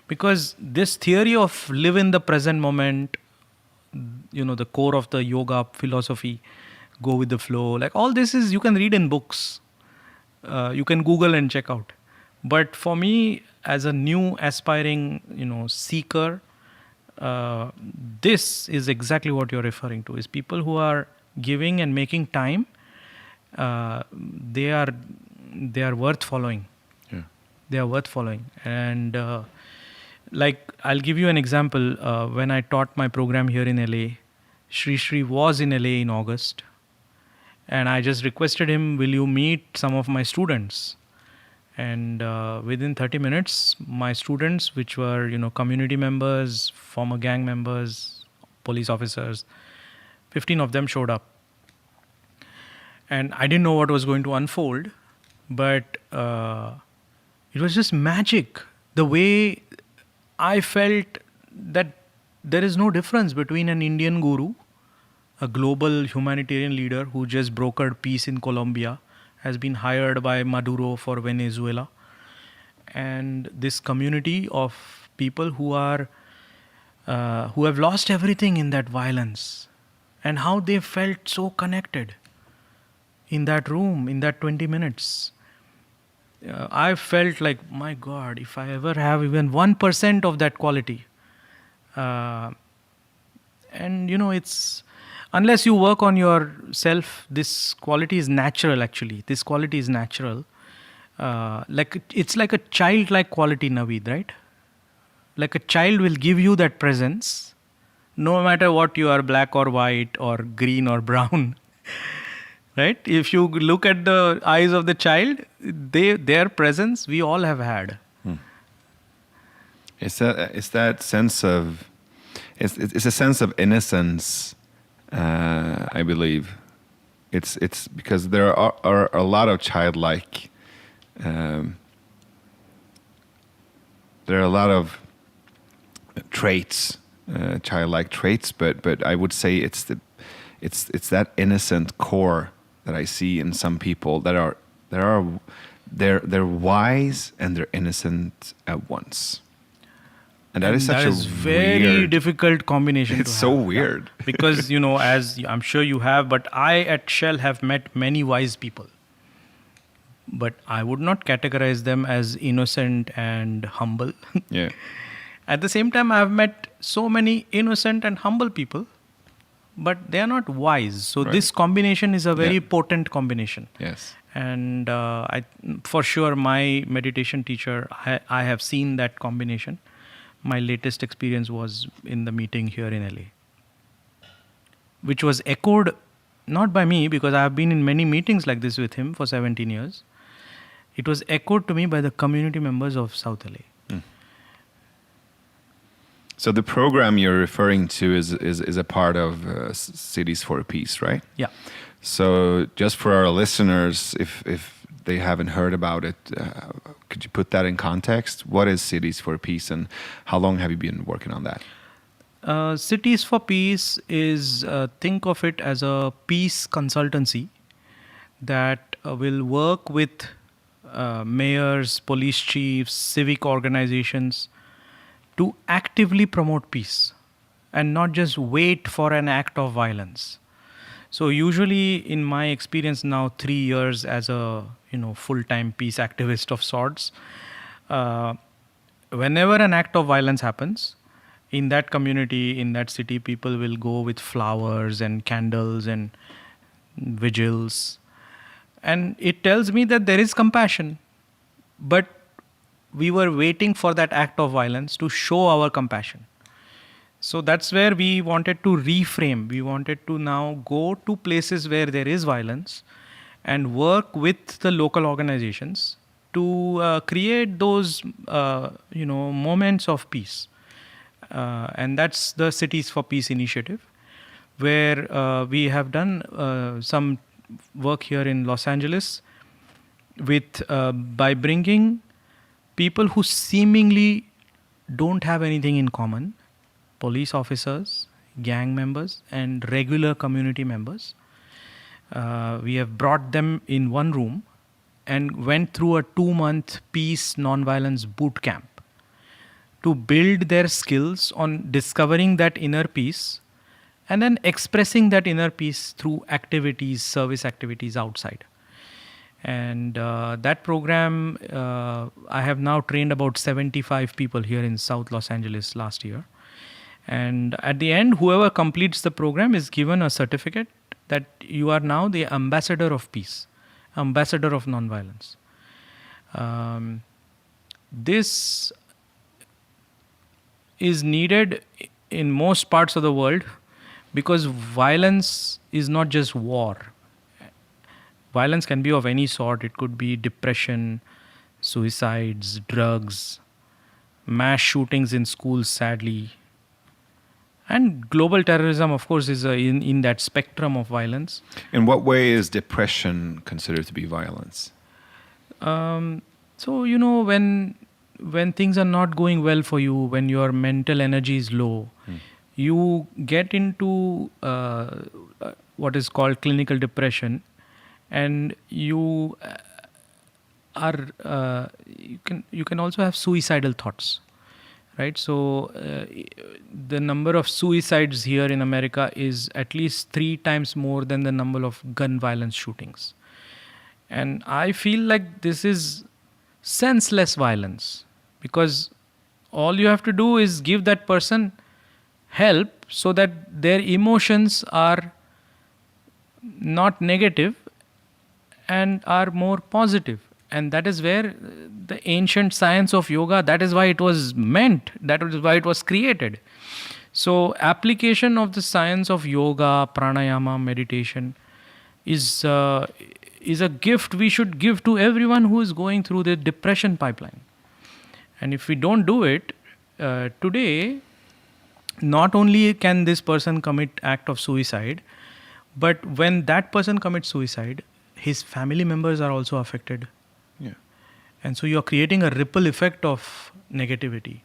Because this theory of live in the present moment, the core of the yoga philosophy, go with the flow, like all this is, you can read in books. You can Google and check out. But for me, as a new aspiring, seeker, this is exactly what you're referring to, is people who are giving and making time. They are worth following.
Yeah.
They are worth following. And I'll give you an example. When I taught my program here in LA, Sri was in LA in August, and I just requested him, will you meet some of my students? And within 30 minutes, my students, which were community members, former gang members, police officers, 15 of them showed up. And I didn't know what was going to unfold, but it was just magic. The way I felt that there is no difference between an Indian guru, a global humanitarian leader who just brokered peace in Colombia, has been hired by Maduro for Venezuela, and this community of people who have lost everything in that violence, and how they felt so connected in that room, in that 20 minutes. I felt like, my God, if I ever have even 1% of that quality, and it's, unless you work on yourself, this quality is natural actually. This quality is natural. It's like a childlike quality, Navid, right? Like a child will give you that presence, no matter what you are, black or white or green or brown. Right? If you look at the eyes of the child, their presence we all have had.
It's that sense of, it's a sense of innocence. I believe it's because there are a lot of childlike there are a lot of traits, childlike traits, but I would say it's that innocent core that I see in some people they're wise and they're innocent at once. And that is such a
very
weird,
difficult combination.
It's so weird.
Because, as I'm sure you have, but I at Shell have met many wise people. But I would not categorize them as innocent and humble.
Yeah.
At the same time, I've met so many innocent and humble people, but they are not wise. So this combination is a very potent combination.
Yes.
And for sure, my meditation teacher, I have seen that combination. My latest experience was in the meeting here in LA, which was echoed not by me, because I have been in many meetings like this with him for 17 years. It was echoed to me by the community members of South LA.
So the program you're referring to is a part of Cities for Peace, right?
Yeah.
So just for our listeners, if they haven't heard about it, could you put that in context? What is Cities for Peace, and how long have you been working on that?
Cities for Peace is, think of it as a peace consultancy that will work with mayors, police chiefs, civic organizations to actively promote peace and not just wait for an act of violence. So usually, in my experience now, 3 years as a full-time peace activist of sorts, whenever an act of violence happens in that community, in that city, people will go with flowers and candles and vigils, and it tells me that there is compassion, but we were waiting for that act of violence to show our compassion. So that's where we wanted to reframe. We wanted to now go to places where there is violence and work with the local organizations to create those, moments of peace. And that's the Cities for Peace initiative, where we have done some work here in Los Angeles with by bringing people who seemingly don't have anything in common, police officers, gang members, and regular community members. We have brought them in one room and went through a 2-month peace non-violence boot camp to build their skills on discovering that inner peace and then expressing that inner peace through activities, service activities outside. And that program, I have now trained about 75 people here in South Los Angeles last year. And at the end, whoever completes the program is given a certificate that you are now the ambassador of peace, ambassador of nonviolence. This is needed in most parts of the world because violence is not just war. Violence can be of any sort. It could be depression, suicides, drugs, mass shootings in schools, sadly. And global terrorism, of course, is in that spectrum of violence.
In what way is depression considered to be violence?
So, when things are not going well for you, when your mental energy is low, you get into what is called clinical depression, and you can also have suicidal thoughts. Right, so the number of suicides here in America is at least 3 times more than the number of gun violence shootings. And I feel like this is senseless violence, because all you have to do is give that person help so that their emotions are not negative and are more positive. And that is where the ancient science of yoga, that is why it was meant, that is why it was created. So application of the science of yoga, pranayama, meditation is a gift we should give to everyone who is going through the depression pipeline. And if we don't do it, today, not only can this person commit act of suicide, but when that person commits suicide, his family members are also affected. And so you're creating a ripple effect of negativity.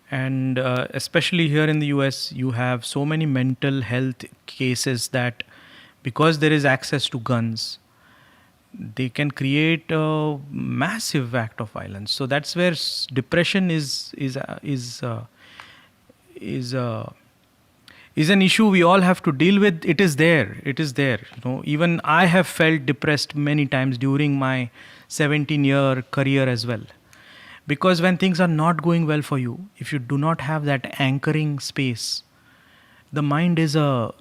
And especially here in the US, you have so many mental health cases that because there is access to guns, they can create a massive act of violence. So that's where depression is an issue we all have to deal with. It is there. Even I have felt depressed many times during my 17-year career as well. Because when things are not going well for you, if you do not have that anchoring space, the mind is a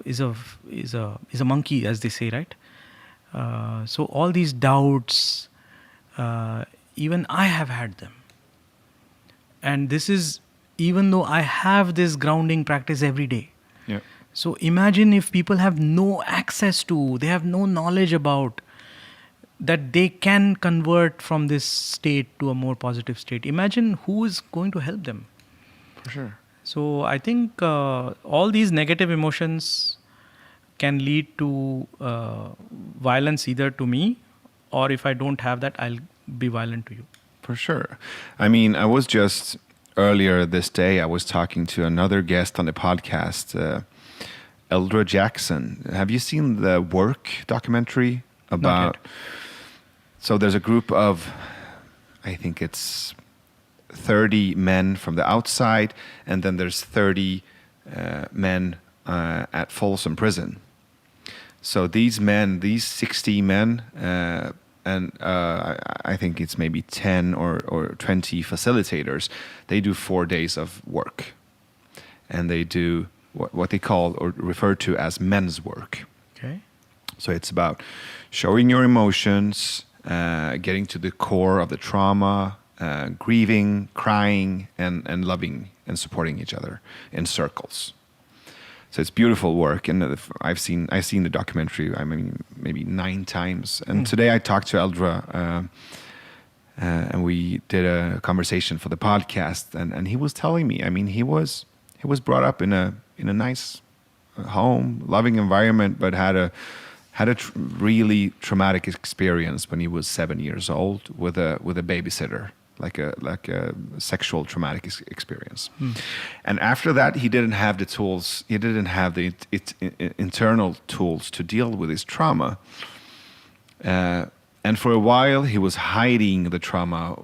monkey, as they say, right? So all these doubts, even I have had them. And this is even though I have this grounding practice every day.
Yeah.
So imagine if people have no access to, they have no knowledge about that they can convert from this state to a more positive state. Imagine who is going to help them.
For sure.
So I think all these negative emotions can lead to violence either to me, or if I don't have that, I'll be violent to you.
For sure. I mean, I was just earlier this day, I was talking to another guest on the podcast, Eldra Jackson. Have you seen the Work documentary about... So there's a group of, I think it's 30 men from the outside, and then there's 30 men at Folsom Prison. So these 60 men, and I think it's maybe 10 or 20 facilitators, they do 4 days of work. And they do what they call or refer to as men's work.
Okay.
So it's about showing your emotions, getting to the core of the trauma, grieving, crying, and loving and supporting each other in circles. So it's beautiful work, and I've seen the documentary. I mean, maybe 9 times. And today I talked to Eldra, and we did a conversation for the podcast. And he was telling me, I mean, he was brought up in a nice home, loving environment, but had a really traumatic experience when he was 7 years old with a babysitter, like a sexual traumatic experience. And after that, he didn't have the tools. He didn't have the internal tools to deal with his trauma. And for a while, he was hiding the trauma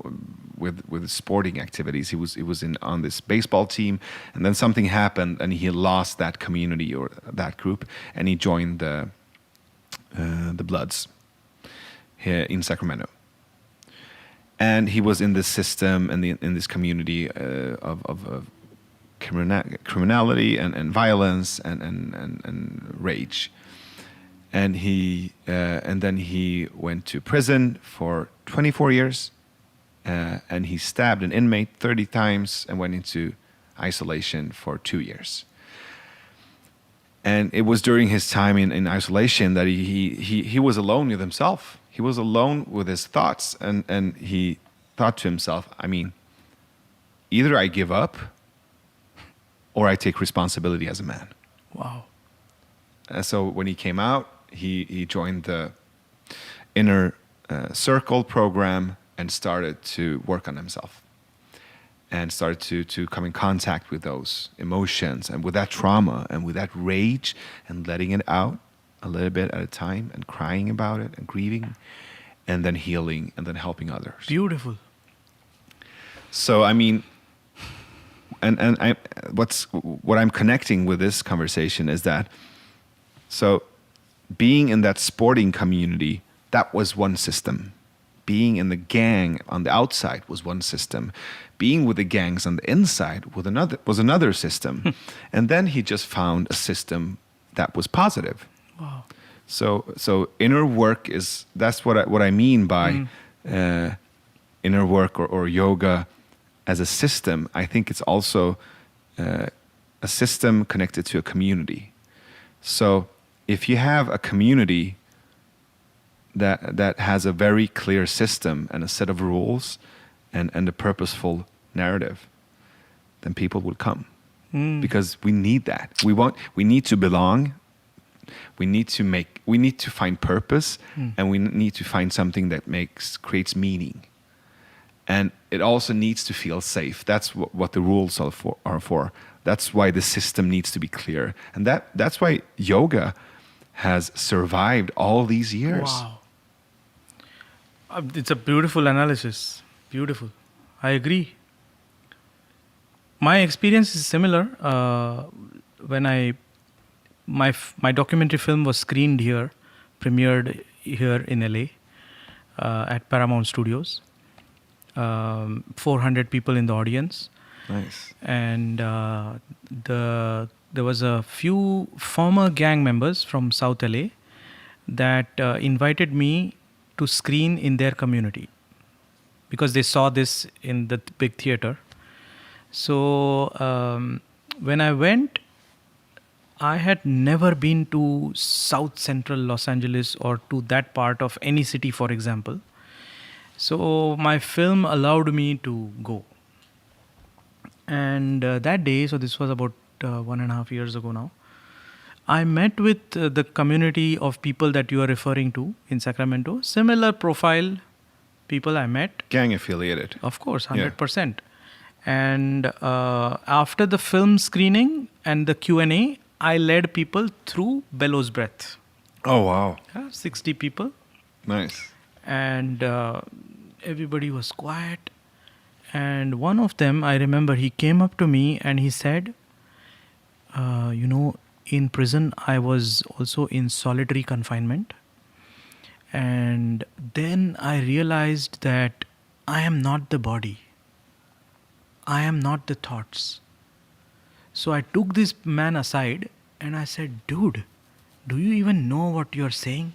with sporting activities. He was on this baseball team, and then something happened, and he lost that community or that group, and he joined the Bloods here in Sacramento. And he was in this system and in this community of criminality and violence and rage. And then he went to prison for 24 years, and he stabbed an inmate 30 times and went into isolation for 2 years. And it was during his time in isolation that he was alone with himself. He was alone with his thoughts, and he thought to himself, I mean, either I give up or I take responsibility as a man.
Wow.
So when he came out, he joined the Inner Circle program and started to work on himself. And started to come in contact with those emotions and with that trauma and with that rage and letting it out a little bit at a time and crying about it and grieving and then healing and then helping others.
Beautiful.
So, I mean, and what I'm connecting with this conversation is that, so being in that sporting community, that was one system. Being in the gang on the outside was one system. Being with the gangs on the inside was another system. And then he just found a system that was positive.
Wow.
So inner work that's what I mean by inner work or yoga as a system. I think it's also a system connected to a community. So if you have a community that has a very clear system and a set of rules and a purposeful narrative, then people will come. Because we need that. We need to belong. We need to find purpose, and we need to find something that creates meaning. And it also needs to feel safe. That's what the rules are for. That's why the system needs to be clear. And that's why yoga has survived all these years.
Wow. It's a beautiful analysis. Beautiful. I agree. My experience is similar. When my documentary film was screened here, premiered here in LA at Paramount Studios. 400 people in the audience.
Nice.
And there was a few former gang members from South LA that invited me to screen in their community because they saw this in the big theater. So when I went, I had never been to South Central Los Angeles or to that part of any city, for example. So my film allowed me to go. And that day, so this was about 1.5 years ago now, I met with the community of people that you are referring to in Sacramento. Similar profile people I met.
Gang affiliated.
Of course, 100%. And after the film screening and the Q&A, I led people through Bellows Breath.
Oh, wow.
60 people.
Nice.
And everybody was quiet. And one of them, I remember, he came up to me and he said, in prison, I was also in solitary confinement. And then I realized that I am not the body. I am not the thoughts. So I took this man aside and I said, dude, do you even know what you're saying?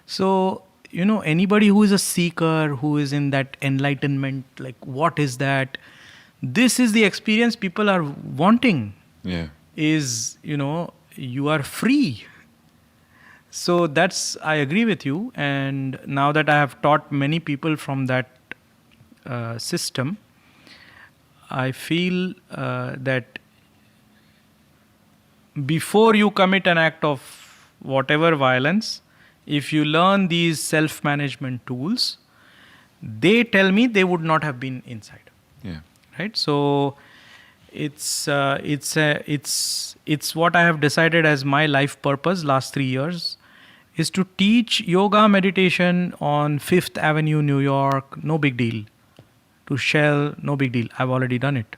So, anybody who is a seeker, who is in that enlightenment, like what is that? This is the experience people are wanting.
Yeah.
Is, you are free. So I agree with you. And now that I have taught many people from that system, I feel that before you commit an act of whatever violence, if you learn these self-management tools, they tell me they would not have been inside.
Yeah.
Right? So it's what I have decided as my life purpose last 3 years is to teach yoga meditation on 5th Avenue, New York, no big deal. To Shell, no big deal. I've already done it.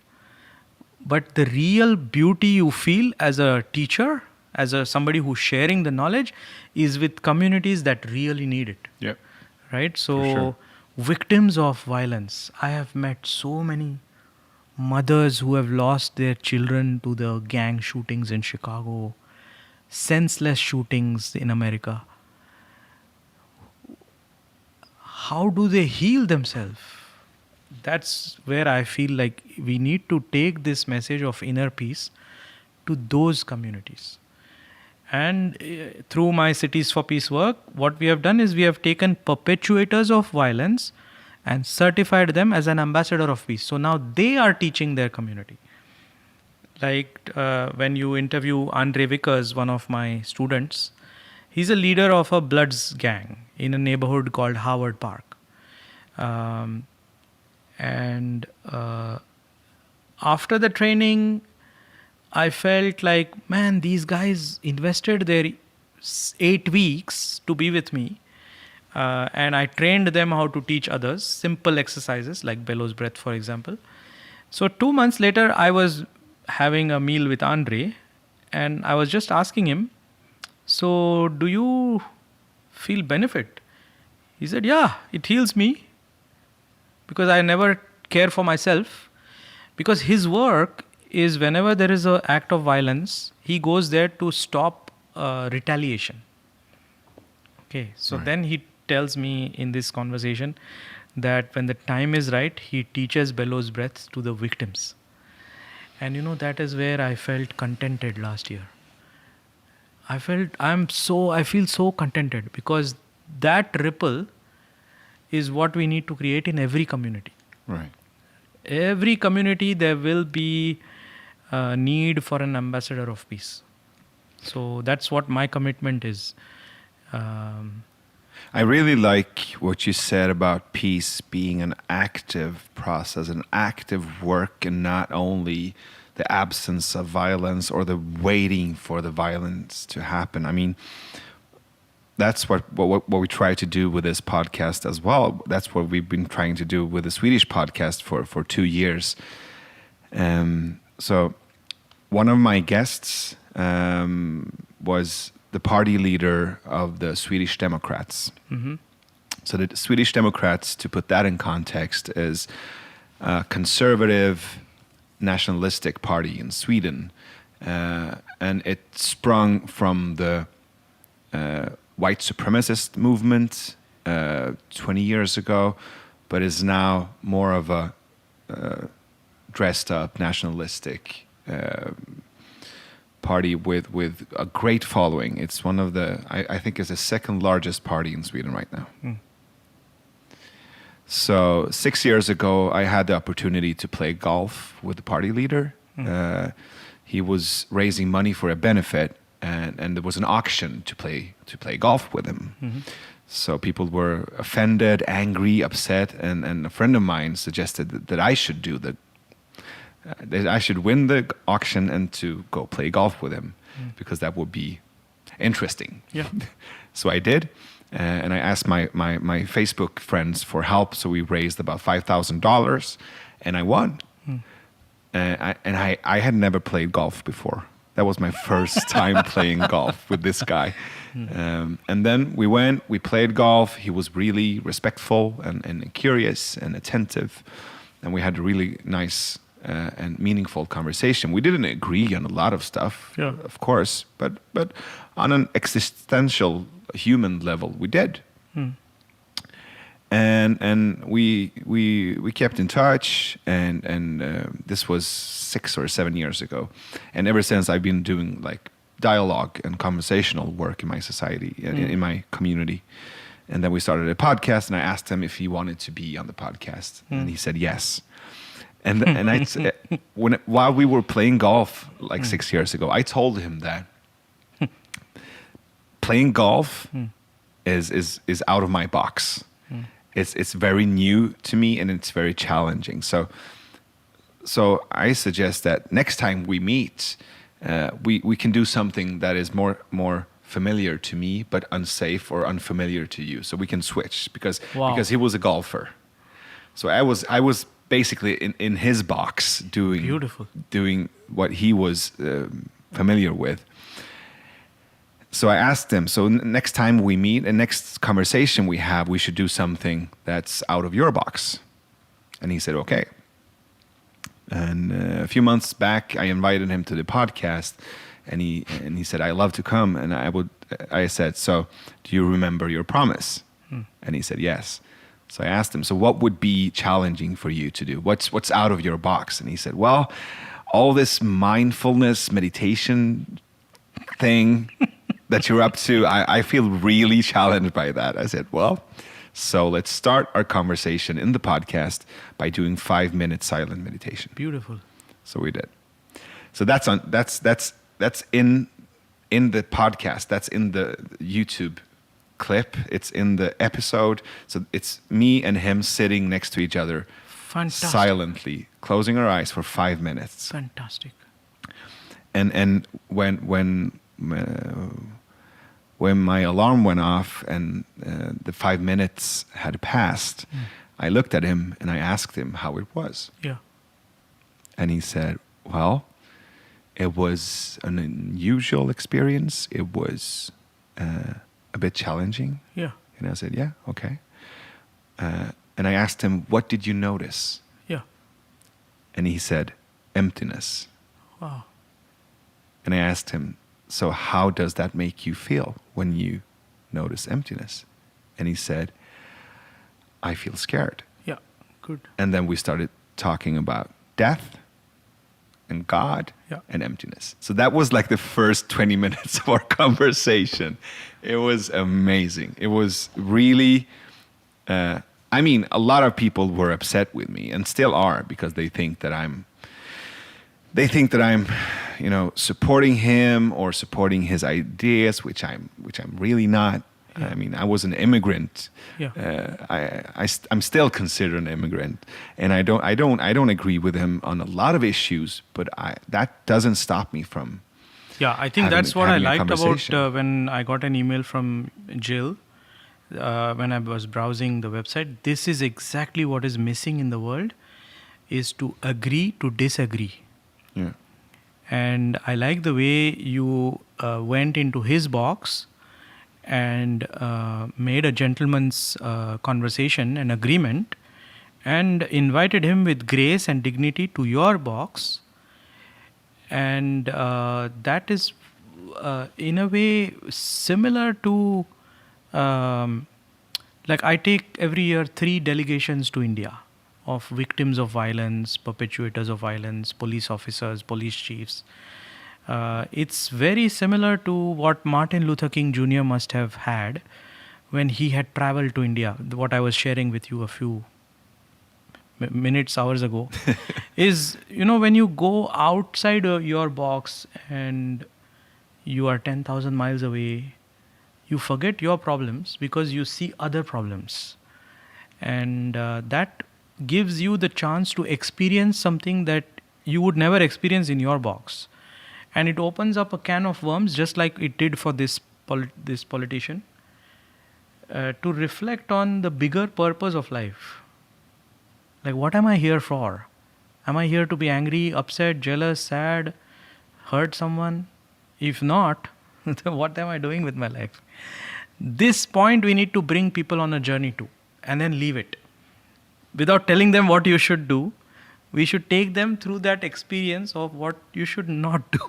But the real beauty you feel as a teacher, as somebody who's sharing the knowledge, is with communities that really need it.
Yeah.
Right? So,
sure.
Victims of violence. I have met so many mothers who have lost their children to the gang shootings in Chicago, senseless shootings in America. How do they heal themselves? That's where I feel like we need to take this message of inner peace to those communities. And through my Cities for Peace work, what we have done is we have taken perpetuators of violence and certified them as an ambassador of peace. So now they are teaching their community. Like when you interview Andre Vickers, one of my students, he's a leader of a Bloods gang in a neighborhood called Howard Park. And after the training, I felt like, man, these guys invested their 8 weeks to be with me. And I trained them how to teach others simple exercises like Bellows Breath, for example. So 2 months later, I was having a meal with Andre and I was just asking him, so do you feel benefit? He said, yeah, it heals me because I never care for myself. Because his work is whenever there is an act of violence, he goes there to stop retaliation. Okay, so
Right.
Then he tells me in this conversation that when the time is right, he teaches Bellows Breath to the victims. And that is where I felt contented last year. I feel so contented because that ripple is what we need to create in every community.
Right.
Every community, there will be a need for an ambassador of peace. So that's what my commitment is.
I really like what you said about peace being an active process, an active work, and not only the absence of violence or the waiting for the violence to happen. I mean, that's what we try to do with this podcast as well. That's what we've been trying to do with the Swedish podcast for 2 years. So one of my guests was the party leader of the Swedish Democrats.
Mm-hmm.
So the Swedish Democrats, to put that in context, is a conservative nationalistic party in Sweden. And it sprung from the white supremacist movement 20 years ago, but is now more of a dressed up nationalistic party with a great following. It's one of the, I think it's the second largest party in Sweden right now. So 6 years ago, I had the opportunity to play golf with the party leader. He was raising money for a benefit, and there was an auction to play golf with him. Mm-hmm. So people were offended, angry, upset, and a friend of mine suggested that I should do that I should win the auction and to go play golf with him, because that would be interesting.
Yeah.
So I did, and I asked my Facebook friends for help. So we raised about $5,000, and I won. I had never played golf before. That was my first time playing golf with this guy. And then we played golf. He was really respectful and curious and attentive. And we had a really nice and meaningful conversation. We didn't agree on a lot of stuff, of course, but on an existential human level, we did. And we kept in touch, and this was 6 or 7 years ago. And ever since, I've been doing like dialogue and conversational work in my society, in my community. And then we started a podcast, and I asked him if he wanted to be on the podcast, and he said yes. And while we were playing golf like 6 years ago, I told him that playing golf is out of my box. It's very new to me, and it's very challenging. So I suggest that next time we meet, we can do something that is more familiar to me, but unsafe or unfamiliar to you. So we can switch because he was a golfer. So I was basically in his box doing what he was familiar with. So I asked him, so next time we meet and next conversation we have, we should do something that's out of your box. And he said, okay. And a few months back, I invited him to the podcast, and he said, I love to come. And I said, so do you remember your promise? And he said, yes. So I asked him, so what would be challenging for you to do? What's out of your box? And he said, well, all this mindfulness meditation thing that you're up to, I feel really challenged by that. I said, well, so let's start our conversation in the podcast by doing 5-minute silent meditation.
Beautiful.
So we did. So that's in the podcast. That's in the YouTube clip. It's in the episode. So it's me and him sitting next to each other.
Fantastic.
Silently, closing our eyes for 5 minutes.
Fantastic.
And when my alarm went off and the 5 minutes had passed, I looked at him and I asked him how it was.
Yeah.
And he said, well, it was an unusual experience. It was a bit challenging.
Yeah.
And I said, yeah, okay. And I asked him, what did you notice?
Yeah.
And he said, emptiness.
Wow.
And I asked him, so how does that make you feel when you notice emptiness? And he said, I feel scared.
Yeah, good.
And then we started talking about death and God and emptiness. So that was like the first 20 minutes of our conversation. It was amazing. It was really, a lot of people were upset with me and still are, because they think that I'm, supporting him or supporting his ideas, which I'm really not. I mean, I was an immigrant.
Yeah.
I'm still considered an immigrant, and I don't agree with him on a lot of issues. But that doesn't stop me from.
Yeah, I think that's what I liked about
about
when I got an email from Jill when I was browsing the website. This is exactly what is missing in the world, is to agree to disagree.
Yeah.
And I like the way you went into his box and made a gentleman's conversation, an agreement, and invited him with grace and dignity to your box. And that is, in a way, similar to, like I take every year 3 delegations to India of victims of violence, perpetuators of violence, police officers, police chiefs. It's very similar to what Martin Luther King Jr. must have had when he had traveled to India. What I was sharing with you a few minutes, hours ago, is, when you go outside your box and you are 10,000 miles away, you forget your problems because you see other problems. And that gives you the chance to experience something that you would never experience in your box. And it opens up a can of worms, just like it did for this politician, to reflect on the bigger purpose of life. Like, what am I here for? Am I here to be angry, upset, jealous, sad, hurt someone? If not, then what am I doing with my life? This point we need to bring people on a journey to, and then leave it. Without telling them what you should do, we should take them through that experience of what you should not do.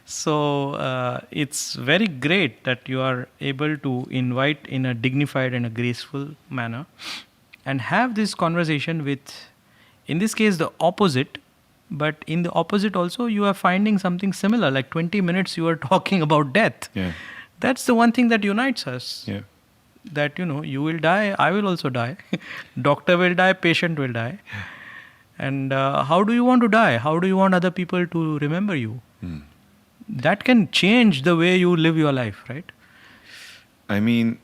So it's very great that you are able to invite in a dignified and a graceful manner and have this conversation with, in this case, the opposite. But in the opposite also, you are finding something similar. Like 20 minutes you are talking about death.
Yeah.
That's the one thing that unites us.
Yeah.
That, you will die, I will also die. Doctor will die, patient will die. And how do you want to die? How do you want other people to remember you? That can change the way you live your life, right?
I mean,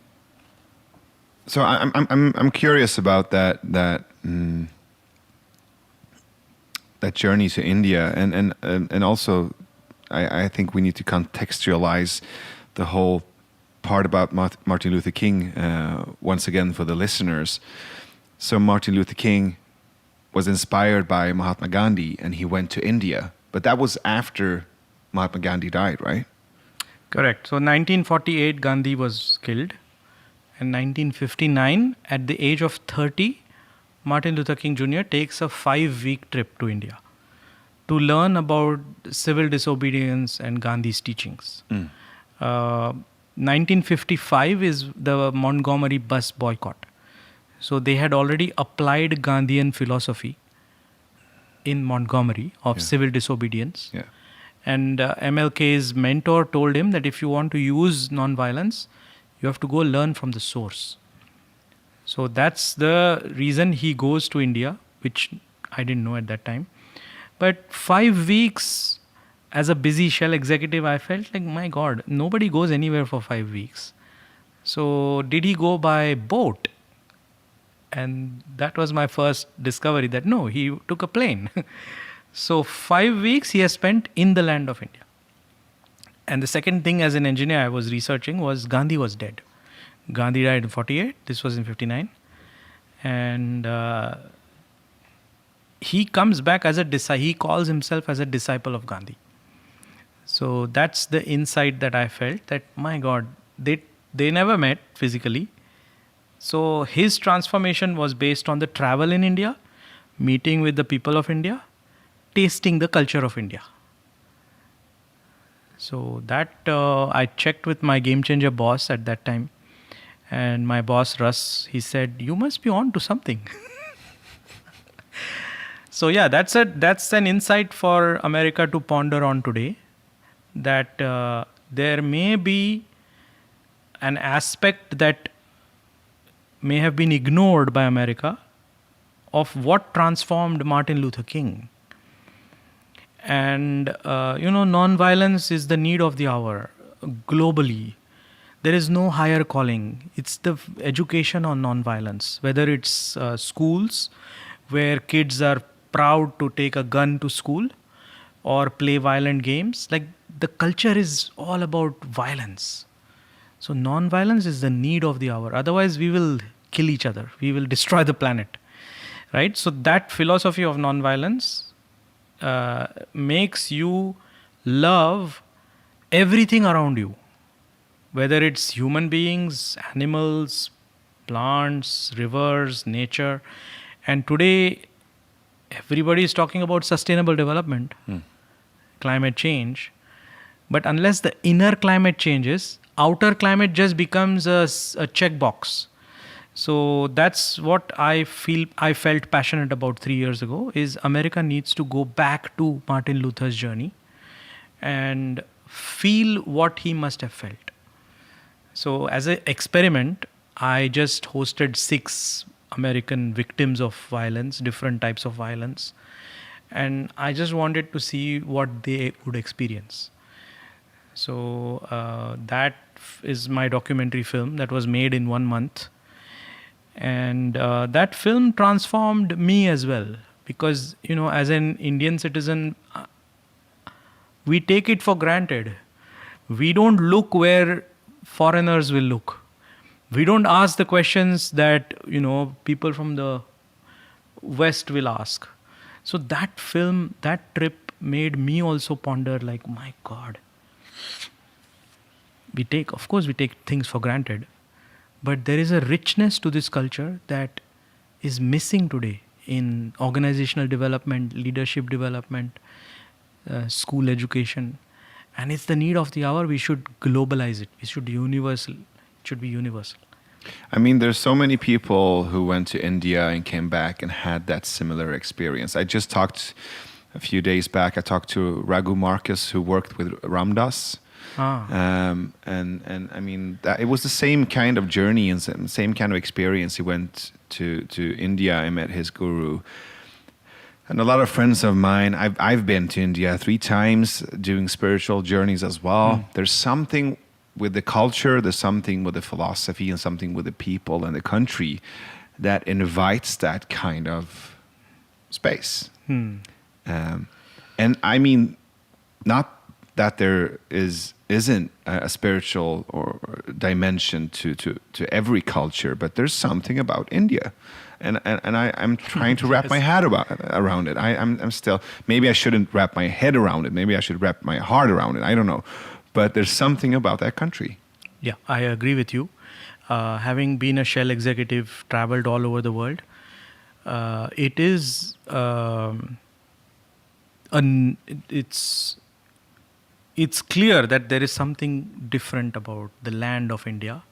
so I'm curious about that journey to India, and also I think we need to contextualize the whole part about Martin Luther King once again for the listeners. So Martin Luther King was inspired by Mahatma Gandhi, and he went to India, but that was after Mahatma Gandhi died, right?
Correct. So 1948 Gandhi was killed, and 1959 at the age of 30 Martin Luther King Jr. takes a 5-week trip to India to learn about civil disobedience and Gandhi's teachings. 1955 is the Montgomery bus boycott. So they had already applied Gandhian philosophy in Montgomery of civil disobedience.
Yeah.
And MLK's mentor told him that if you want to use non-violence, you have to go learn from the source. So that's the reason he goes to India, which I didn't know at that time. But 5 weeks as a busy Shell executive, I felt like, my God, nobody goes anywhere for 5 weeks. So did he go by boat? And that was my first discovery that no, he took a plane. So 5 weeks he has spent in the land of India. And the second thing as an engineer I was researching was Gandhi was dead. Gandhi died in 48. This was in 59. And he comes back as a disciple. He calls himself as a disciple of Gandhi. So that's the insight that I felt that, my God, they never met physically. So his transformation was based on the travel in India, meeting with the people of India, tasting the culture of India. So that I checked with my game changer boss at that time. And my boss, Russ, he said, you must be on to something. So yeah, that's an insight for America to ponder on today. That there may be an aspect that may have been ignored by America of what transformed Martin Luther King. And, non-violence is the need of the hour globally. there is no higher calling. It's the education on non-violence, whether it's schools where kids are proud to take a gun to school or play violent games. Like, the culture is all about violence. So non-violence is the need of the hour. Otherwise, we will kill each other. We will destroy the planet, right? So that philosophy of non-violence makes you love everything around you, whether it's human beings, animals, plants, rivers, nature. And today, everybody is talking about sustainable development, climate change. But unless the inner climate changes, outer climate just becomes a checkbox. So that's what I felt passionate about 3 years ago, is America needs to go back to Martin Luther's journey and feel what he must have felt. So as an experiment, I just hosted 6 American victims of violence, different types of violence. And I just wanted to see what they would experience. So that is my documentary film that was made in 1 month. And that film transformed me as well. Because, as an Indian citizen, we take it for granted. We don't look where foreigners will look. We don't ask the questions that, people from the West will ask. So that film, that trip made me also ponder, like, my God. Of course we take things for granted, but there is a richness to this culture that is missing today in organizational development, leadership development, school education. And it's the need of the hour. We should globalize it. It should be universal.
I mean, there's so many people who went to India and came back and had that similar experience. I just talked a few days back, I talked to Raghu Marcus, who worked with Ramdas. And I mean, it was the same kind of journey and same kind of experience. He went to India and met his guru. And a lot of friends of mine, I've been to India 3 times doing spiritual journeys as well. There's something with the culture, there's something with the philosophy, and something with the people and the country that invites that kind of space. And I mean, not that there isn't a spiritual or dimension to every culture, but there's something about India. And I'm trying to wrap my head around it. I'm still, maybe I shouldn't wrap my head around it. Maybe I should wrap my heart around it. I don't know. But there's something about that country.
Yeah, I agree with you. Having been a Shell executive, traveled all over the world, it is, it's clear that there is something different about the land of India.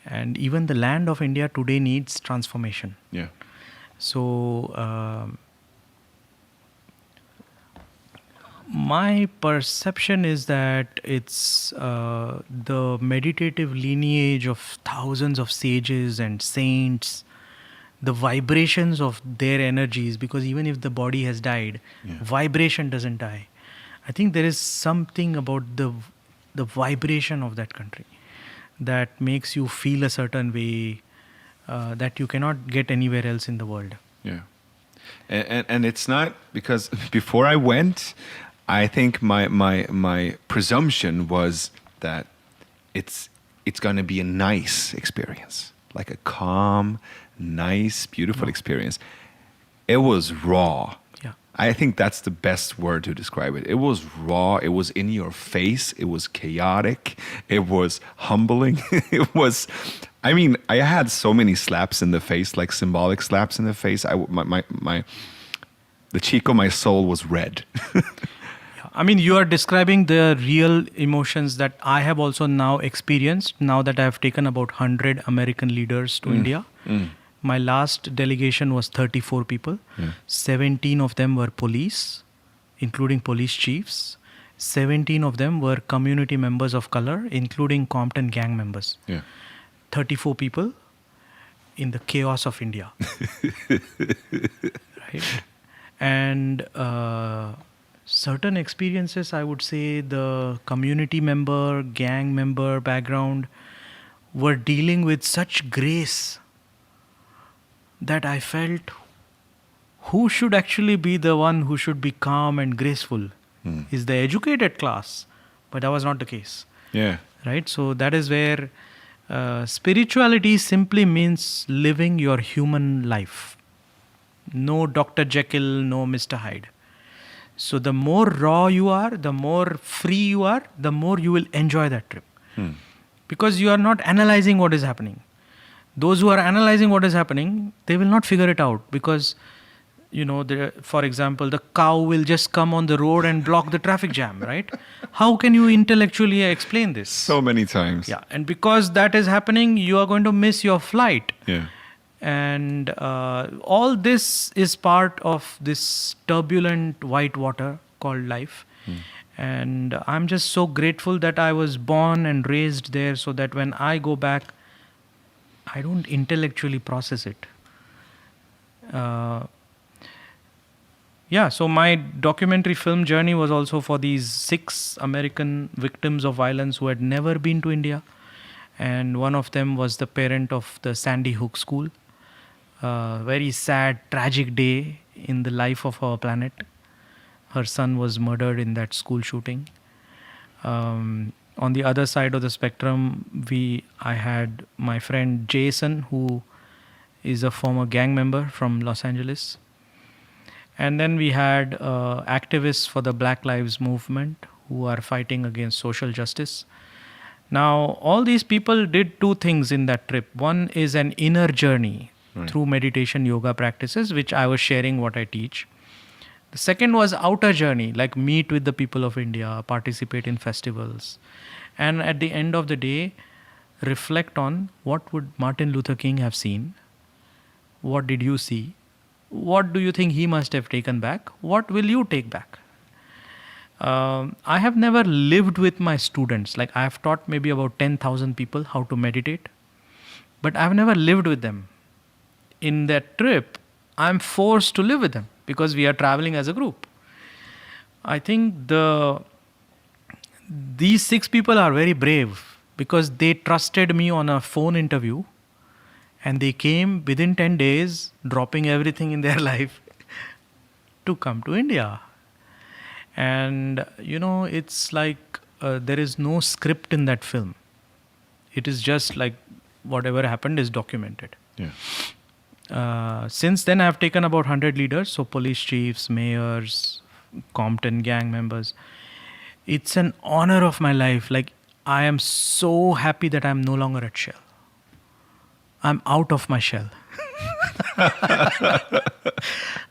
And even the land of India today needs transformation.
Yeah.
So my perception is that it's the meditative lineage of thousands of sages and saints, the vibrations of their energies, because even if the body has died, vibration doesn't die. I think there is something about the vibration of that country that makes you feel a certain way that you cannot get anywhere else in the world.
Yeah. And it's not because before I went, I think my presumption was that it's going to be a nice experience, like a calm, nice, beautiful experience. It was raw.
Yeah.
I think that's the best word to describe it. It was raw. It was in your face. It was chaotic. It was humbling. It was, I mean, I had so many slaps in the face, like symbolic slaps in the face. The cheek of my soul was red.
I mean, you are describing the real emotions that I have also now experienced, now that I have taken about 100 American leaders to India. My last delegation was 34 people. 17 of them were police, including police chiefs. 17 of them were community members of color, including Compton gang members. 34 people in the chaos of India. Right? And certain experiences, I would say the community member, gang member background were dealing with such grace that I felt, who should actually be the one who should be calm and graceful? Is the educated class, but that was not the case.
Yeah.
Right? So that is where spirituality simply means living your human life. No Dr. Jekyll, no Mr. Hyde. So the more raw you are, the more free you are, the more you will enjoy that trip. Because you are not analyzing what is happening. Those who are analyzing what is happening, they will not figure it out, because for example, the cow will just come on the road and block the traffic jam, right? How can you intellectually explain this?
So many times.
Yeah, and because that is happening, you are going to miss your flight.
Yeah.
And all this is part of this turbulent white water called life. And I'm just so grateful that I was born and raised there, so that when I go back, I don't intellectually process it. So my documentary film journey was also for these 6 American victims of violence who had never been to India. And one of them was the parent of the Sandy Hook school. Very sad, tragic day in the life of our planet. Her son was murdered in that school shooting. On the other side of the spectrum, I had my friend Jason, who is a former gang member from Los Angeles. And then we had activists for the Black Lives Movement who are fighting against social justice. Now, all these people did 2 things in that trip. One is an inner journey through meditation, yoga practices, which I was sharing what I teach. The second was outer journey, like meet with the people of India, participate in festivals. And at the end of the day, reflect on what would Martin Luther King have seen? What did you see? What do you think he must have taken back? What will you take back? I have never lived with my students. Like, I have taught maybe about 10,000 people how to meditate, but I have never lived with them. In that trip, I'm forced to live with them because we are traveling as a group. I think these 6 people are very brave because they trusted me on a phone interview. And they came within 10 days, dropping everything in their life to come to India. And, it's like there is no script in that film. It is just like whatever happened is documented.
Yeah.
Since then, I've taken about 100 leaders, so police chiefs, mayors, Compton gang members. It's an honor of my life. Like, I am so happy that I'm no longer at Shell. I'm out of my shell.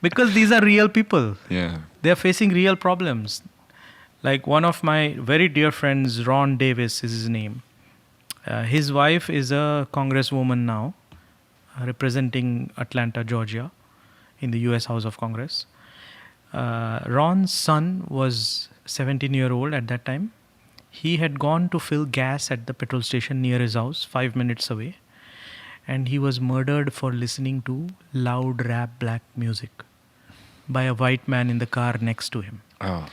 Because these are real people.
Yeah.
They're facing real problems. Like one of my very dear friends, Ron Davis is his name. His wife is a congresswoman now, representing Atlanta, Georgia, in the US House of Congress. Ron's son was 17-year-old at that time. He had gone to fill gas at the petrol station near his house, 5 minutes away. And he was murdered for listening to loud rap black music by a white man in the car next to him.
Oh.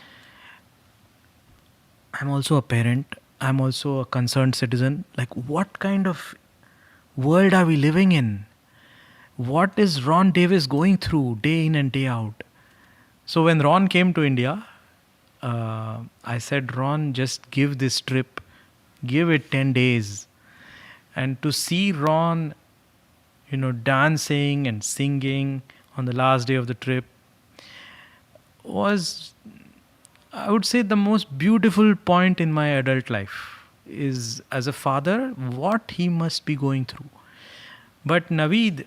I'm also a parent. I'm also a concerned citizen. Like, what kind of world are we living in? What is Ron Davis going through day in and day out? So when Ron came to India, I said, Ron, just give this trip, give it 10 days. And to see Ron, dancing and singing on the last day of the trip was, I would say, the most beautiful point in my adult life. Is, as a father, what he must be going through. But Navid,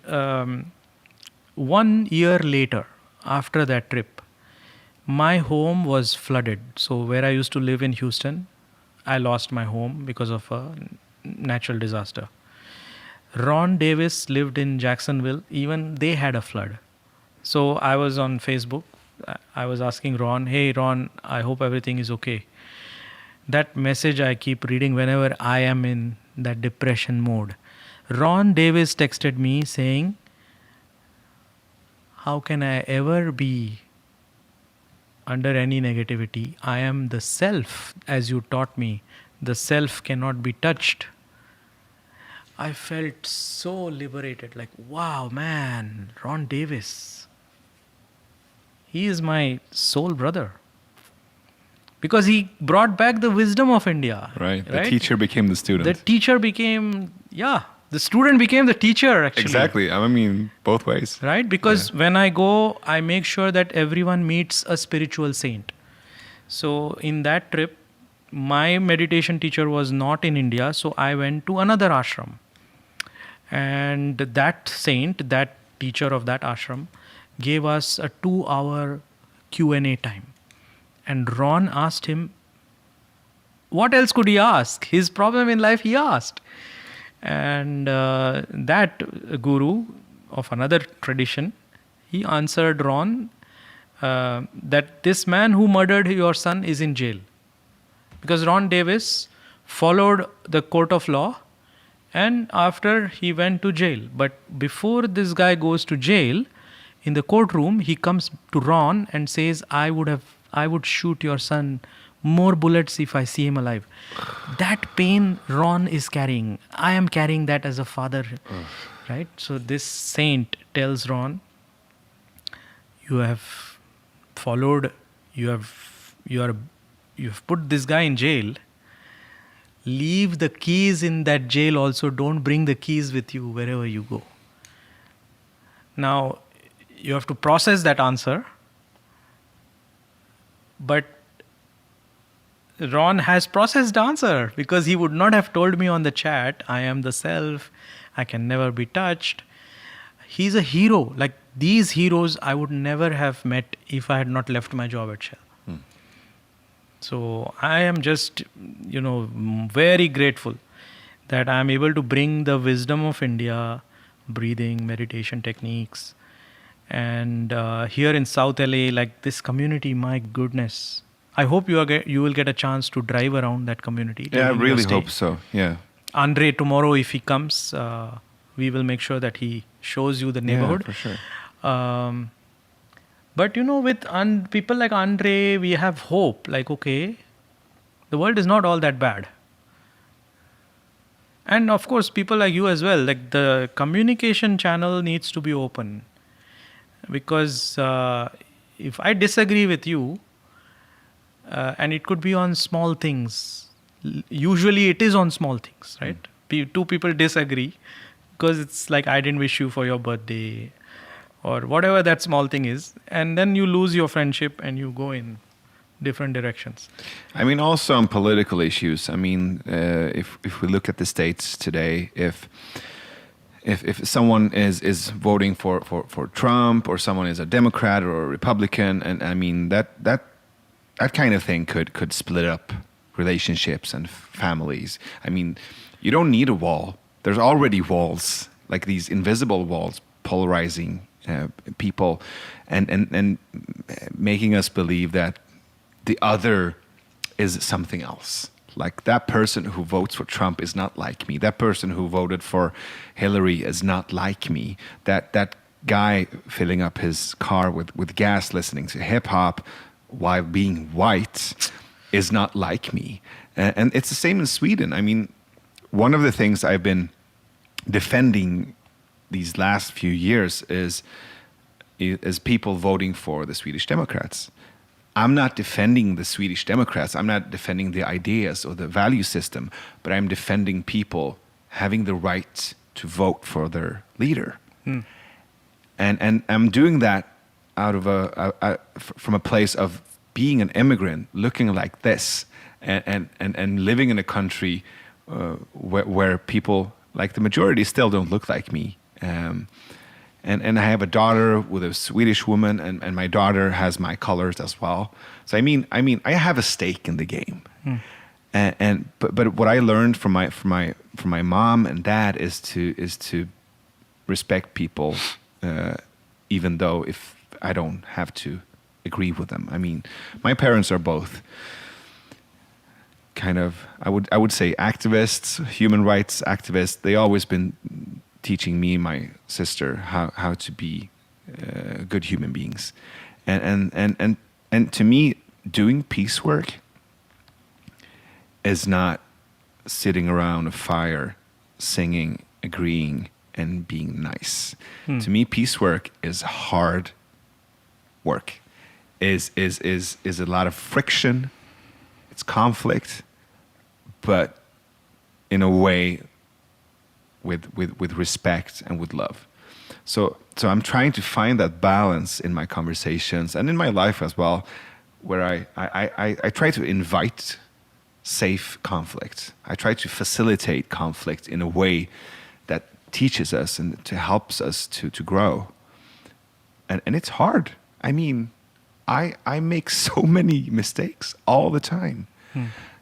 1 year later, after that trip, my home was flooded. So where I used to live in Houston, I lost my home because of a natural disaster. Ron Davis lived in Jacksonville. Even they had a flood. So I was on Facebook. I was asking Ron, hey Ron, I hope everything is okay. That message I keep reading whenever I am in that depression mode. Ron Davis texted me saying, how can I ever be under any negativity? I am the self, as you taught me. The self cannot be touched. I felt so liberated. Like, wow, man, Ron Davis. He is my soul brother. Because he brought back the wisdom of India.
Right. The teacher became the student.
The teacher became, the student became the teacher, actually.
Exactly. I mean, both ways.
Right? Because when I go, I make sure that everyone meets a spiritual saint. So in that trip, my meditation teacher was not in India, so I went to another ashram. And that saint, that teacher of that ashram, gave us a 2-hour Q&A time. And Ron asked him, what else could he ask? His problem in life, he asked. And that guru of another tradition, he answered Ron that this man who murdered your son is in jail. Because Ron Davis followed the court of law, and after he went to jail. But before this guy goes to jail, in the courtroom, he comes to Ron and says, I would shoot your son more bullets if I see him alive. That pain Ron is carrying. I am carrying that as a father. Right? So this saint tells Ron, you have followed, you have put this guy in jail. Leave the keys in that jail also. Don't bring the keys with you wherever you go. Now, you have to process that answer. But Ron has processed the answer, because he would not have told me on the chat, I am the self, I can never be touched. He's a hero. Like these heroes I would never have met if I had not left my job at Shell. So I am just, very grateful that I am able to bring the wisdom of India, breathing, meditation techniques. And here in South LA, like this community, my goodness. I hope you will get a chance to drive around that community.
Yeah, I really hope so. Yeah.
Andre, tomorrow, if he comes, we will make sure that he shows you the neighborhood.
Yeah, for sure.
But with people like Andre, we have hope. Like, okay, the world is not all that bad. And of course, people like you as well. Like the communication channel needs to be open. Because if I disagree with you, and it could be on small things. Usually it is on small things, right? Two people disagree because it's like, I didn't wish you for your birthday or whatever that small thing is. And then you lose your friendship and you go in different directions.
I mean, also on political issues. I mean, if we look at the States today, if someone is voting for Trump, or someone is a Democrat or a Republican, and I mean that kind of thing could split up relationships and families. I mean, you don't need a wall. There's already walls, like these invisible walls, polarizing people and making us believe that the other is something else. Like that person who votes for Trump is not like me. That person who voted for Hillary is not like me. That guy filling up his car with gas, listening to hip hop while being white is not like me. And it's the same in Sweden. I mean, one of the things I've been defending these last few years is people voting for the Swedish Democrats. I'm not defending the Swedish Democrats. I'm not defending the ideas or the value system, but I'm defending people having the right to vote for their leader. And I'm doing that out of from a place of being an immigrant, looking like this, and living in a country where people, like the majority, still don't look like me. And I have a daughter with a Swedish woman, and my daughter has my colors as well. So I mean, I have a stake in the game. But what I learned from my mom and dad is to respect people, even though if I don't have to agree with them. I mean, my parents are both kind of, I would say, activists, human rights activists. They always been teaching me and my sister how to be good human beings, and to me, doing peace work is not sitting around a fire singing, agreeing, and being nice. To me, peace work is hard work. Is a lot of friction. It's conflict, but in a way with respect and with love. So I'm trying to find that balance in my conversations and in my life as well, where I try to invite safe conflict. I try to facilitate conflict in a way that teaches us and to helps us to grow. And it's hard. I mean, I make so many mistakes all the time.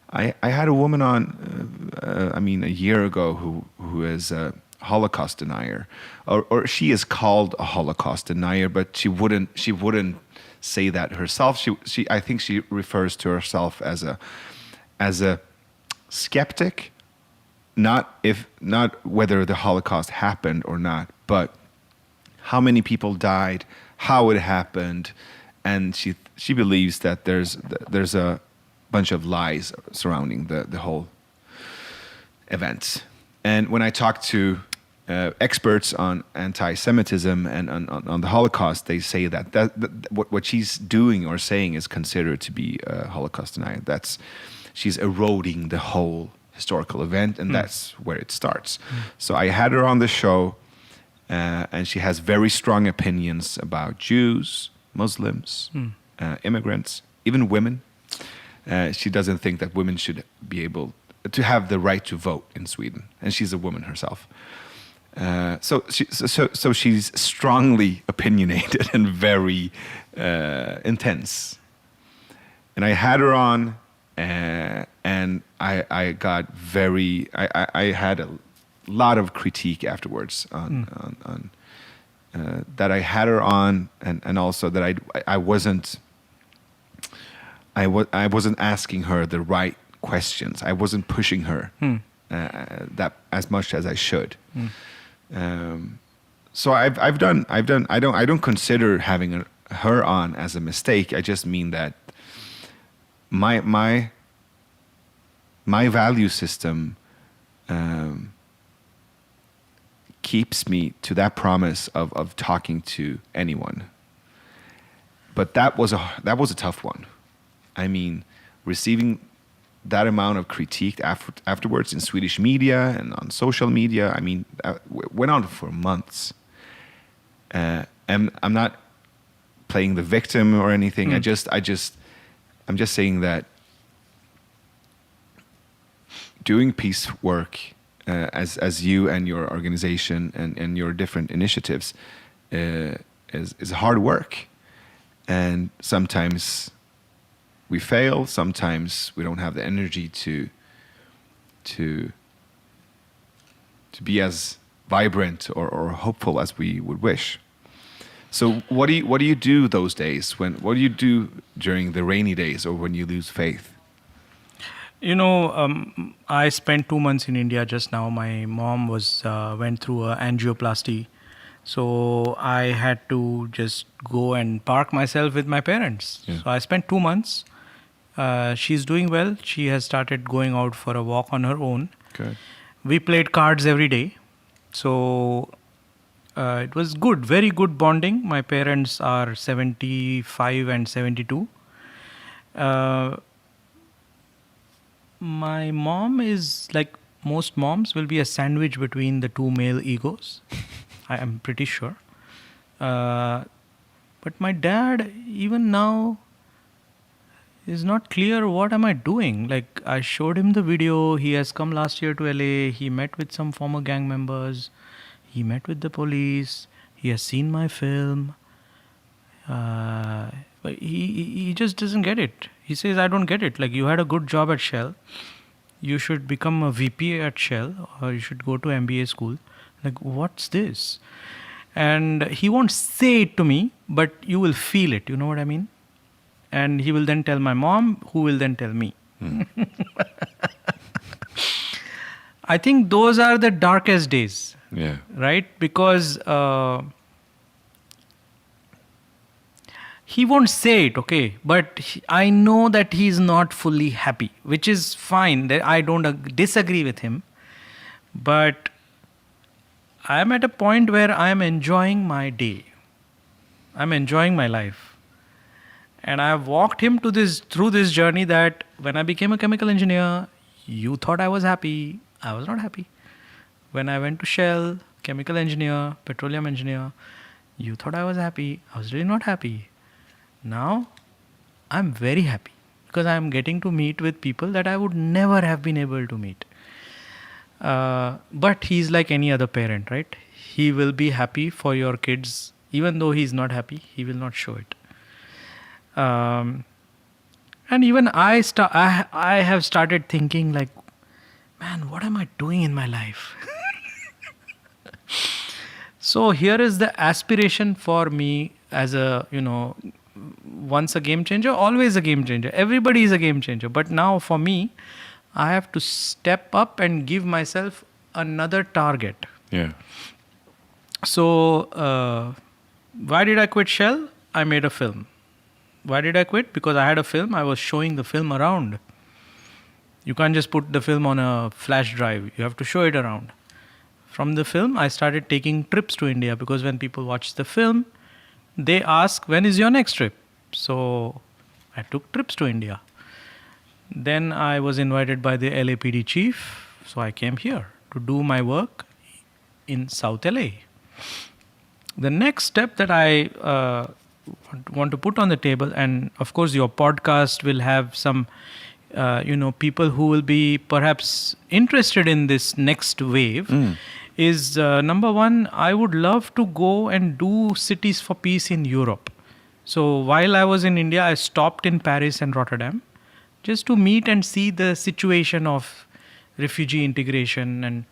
I had a woman on, a year ago who is a Holocaust denier, or she is called a Holocaust denier, but she wouldn't say that herself. I think she refers to herself as a skeptic, not whether the Holocaust happened or not, but how many people died, how it happened, and she believes that there's a bunch of lies surrounding the whole event. And when I talk to experts on anti-Semitism and on the Holocaust, they say that what she's doing or saying is considered to be a Holocaust denier. She's eroding the whole historical event, and that's where it starts. So I had her on the show, and she has very strong opinions about Jews, Muslims, immigrants, even women. She doesn't think that women should be able to have the right to vote in Sweden, and she's a woman herself. So she's strongly opinionated and very intense. And I had her on, and I got I had a lot of critique afterwards on that I had her on, and also that I wasn't asking her the right questions. I wasn't pushing her that as much as I should. So I've done. I don't consider having her on as a mistake. I just mean that my value system keeps me to that promise of talking to anyone. But that was a tough one. I mean, receiving that amount of critique afterwards in Swedish media and on social media, I mean, went on for months. And I'm not playing the victim or anything. I'm just saying that doing peace work as you and your organization and your different initiatives is hard work. And sometimes we fail, sometimes we don't have the energy to be as vibrant or hopeful as we would wish. So what do you do those days? What do you do during the rainy days or when you lose faith?
I spent 2 months in India just now. My mom went through an angioplasty. So I had to just go and park myself with my parents. Yeah. So I spent 2 months. She's doing well. She has started going out for a walk on her own.
Good.
We played cards every day. So it was good, very good bonding. My parents are 75 and 72. My mom is, like most moms, will be a sandwich between the two male egos. I am pretty sure. But my dad, even now, is not clear what am I doing. Like, I showed him the video. He has come last year to LA. He met with some former gang members. He met with the police. He has seen my film. But he just doesn't get it. He says, I don't get it. Like, you had a good job at Shell. You should become a VP at Shell, or you should go to MBA school. Like, what's this? And he won't say it to me, but you will feel it. You know what I mean? And he will then tell my mom, who will then tell me. I think those are the darkest days.
Yeah.
Right? Because he won't say it, okay? But I know that he's not fully happy, which is fine. I don't disagree with him. But I am at a point where I am enjoying my day. I'm enjoying my life. And I have walked him through this journey that when I became a chemical engineer, you thought I was happy. I was not happy. When I went to Shell, chemical engineer, petroleum engineer, you thought I was happy. I was really not happy. Now, I'm very happy because I'm getting to meet with people that I would never have been able to meet. But he's like any other parent, right? He will be happy for your kids. Even though he's not happy, he will not show it. And even I have started thinking like, man, what am I doing in my life? So here is the aspiration for me as a, once a game changer, always a game changer. Everybody is a game changer. But now for me, I have to step up and give myself another target.
Yeah.
So why did I quit Shell? I made a film. Why did I quit? Because I had a film. I was showing the film around. You can't just put the film on a flash drive. You have to show it around. From the film, I started taking trips to India because when people watch the film, they ask, when is your next trip? So I took trips to India. Then I was invited by the LAPD chief. So I came here to do my work in South LA. The next step that I want to put on the table, and of course your podcast will have some people who will be perhaps interested in this next wave, is number one, I would love to go and do cities for peace in Europe. So while I was in India, I stopped in Paris and Rotterdam just to meet and see the situation of refugee integration and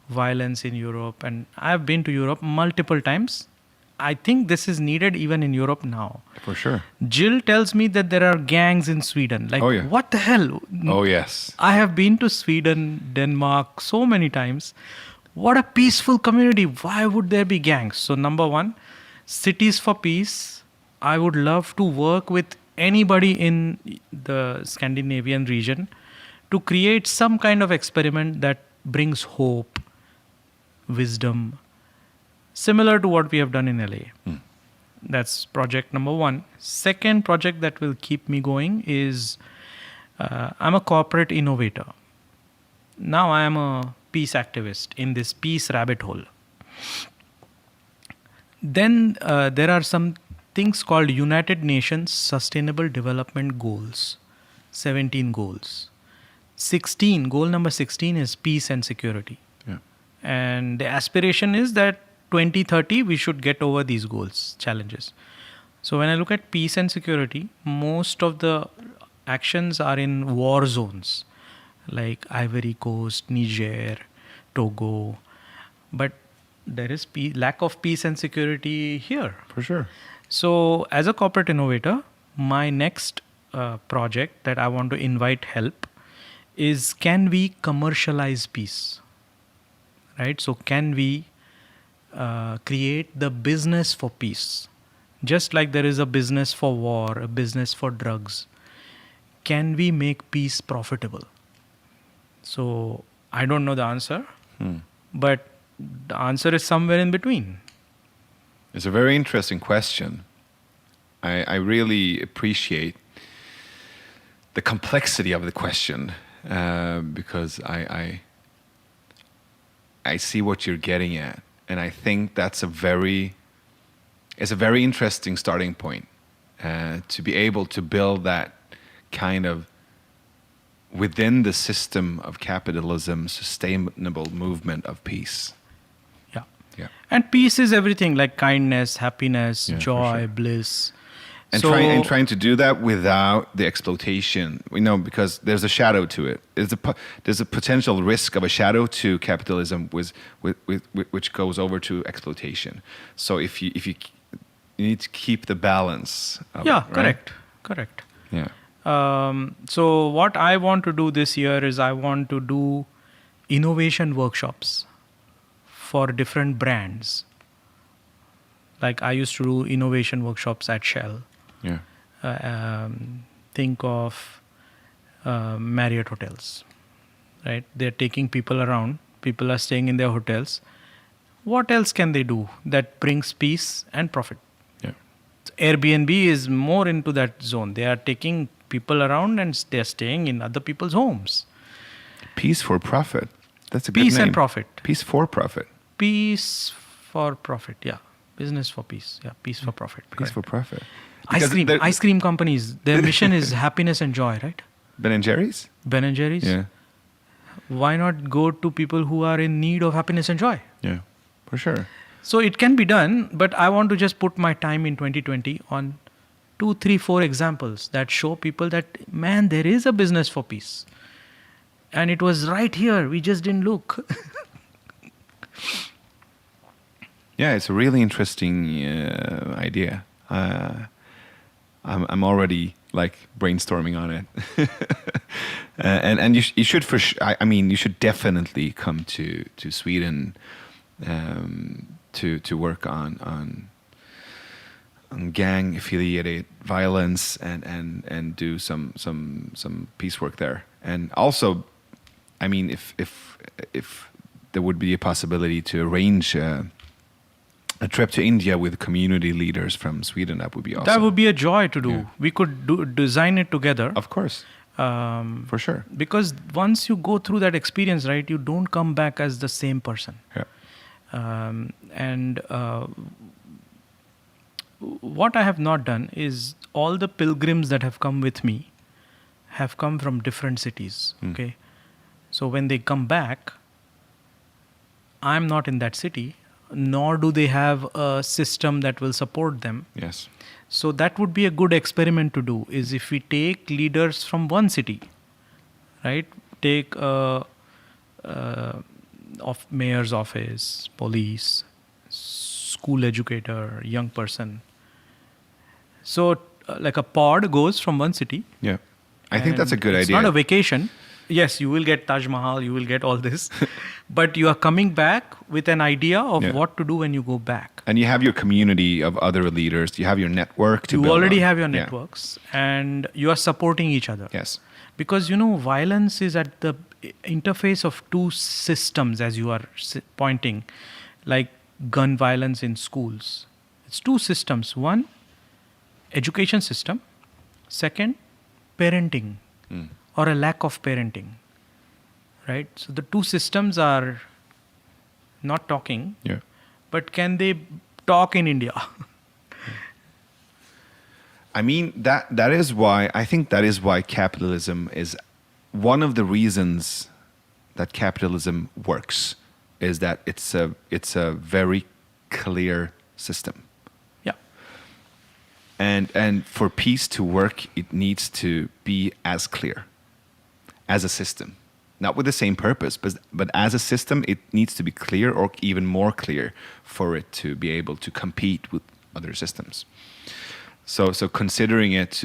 violence in Europe. And I've been to Europe multiple times. I think this is needed even in Europe now.
For sure.
Jill tells me that there are gangs in Sweden. Like, what the hell?
Oh, yes.
I have been to Sweden, Denmark so many times. What a peaceful community. Why would there be gangs? So number one, cities for peace. I would love to work with anybody in the Scandinavian region to create some kind of experiment that brings hope, wisdom, similar to what we have done in LA. That's project number one. Second project that will keep me going is I'm a corporate innovator. Now I am a peace activist in this peace rabbit hole. Then there are some things called United Nations Sustainable Development Goals. 17 goals. Goal number 16 is peace and security.
Yeah.
And the aspiration is that 2030 we should get over these goals, challenges. So when I look at peace and security, most of the actions are in war zones like Ivory Coast, Niger, Togo. But there is lack of peace and security here.
For sure.
So as a corporate innovator, my next project that I want to invite help is, can we commercialize peace? Right? So can we create the business for peace? Just like there is a business for war, a business for drugs. Can we make peace profitable? So I don't know the answer, but the answer is somewhere in between.
It's a very interesting question. I really appreciate the complexity of the question because I see what you're getting at, and I think it's a very interesting starting point to be able to build that kind of within the system of capitalism sustainable movement of peace. Yeah.
And peace is everything, like kindness, happiness, joy,
sure.
bliss.
And trying to do that without the exploitation, because there's a shadow to it. There's a potential risk of a shadow to capitalism which goes over to exploitation. So if you need to keep the balance of it, right?
Correct.
Yeah.
So what I want to do this year is I want to do innovation workshops for different brands. Like I used to do innovation workshops at Shell.
Yeah.
Think of Marriott hotels, right? They're taking people around. People are staying in their hotels. what else can they do that brings peace and profit?
Yeah.
Airbnb is more into that zone. They are taking people around and they're staying in other people's homes.
Peace for profit. That's a good
Peace
name.
and profit.
Peace for profit.
Peace for profit, yeah. Business for peace, yeah. Peace for profit.
Peace for profit.
Ice cream companies, their mission is happiness and joy, right?
Ben and Jerry's?
Ben and Jerry's.
Yeah.
Why not go to people who are in need of happiness and joy?
Yeah, for sure.
So it can be done, but I want to just put my time in 2020 on 2, 3, 4 examples that show people that, man, there is a business for peace. And it was right here. We just didn't look.
Yeah, it's a really interesting idea. I'm already like brainstorming on it, and you should I mean you should definitely come to Sweden to work on gang affiliated violence and do some peace work there. And also, I mean, if there would be a possibility to arrange a trip to India with community leaders from Sweden, that would be awesome.
That would be a joy to do.
Yeah.
We could design it together.
Of course. For sure.
Because once you go through that experience, right, you don't come back as the same person.
Yeah.
What I have not done is all the pilgrims that have come with me have come from different cities. Okay. So when they come back, I'm not in that city, nor do they have a system that will support them.
Yes.
So that would be a good experiment to do, is if we take leaders from one city, right? Take of mayor's office, police, school educator, young person. So like a pod goes from one city.
Yeah. I think that's a good
It's
idea.
not a vacation. Yes, you will get Taj Mahal, you will get all this. But you are coming back with an idea of what to do when you go back.
And you have your community of other leaders. You have your network to
You
build
already
on.
have your
Yeah.
networks and you are supporting each other.
Yes.
Because, violence is at the interface of two systems, as you are pointing, like gun violence in schools. It's two systems. One, education system. Second, parenting or a lack of parenting, right? So the two systems are not talking,
Yeah.
but can they talk in India?
I mean, that is why, I think that is why capitalism is one of the reasons that capitalism works, is that it's a very clear system.
Yeah.
And for peace to work, it needs to be as clear as a system. Not with the same purpose, but as a system, it needs to be clear or even more clear for it to be able to compete with other systems. So considering it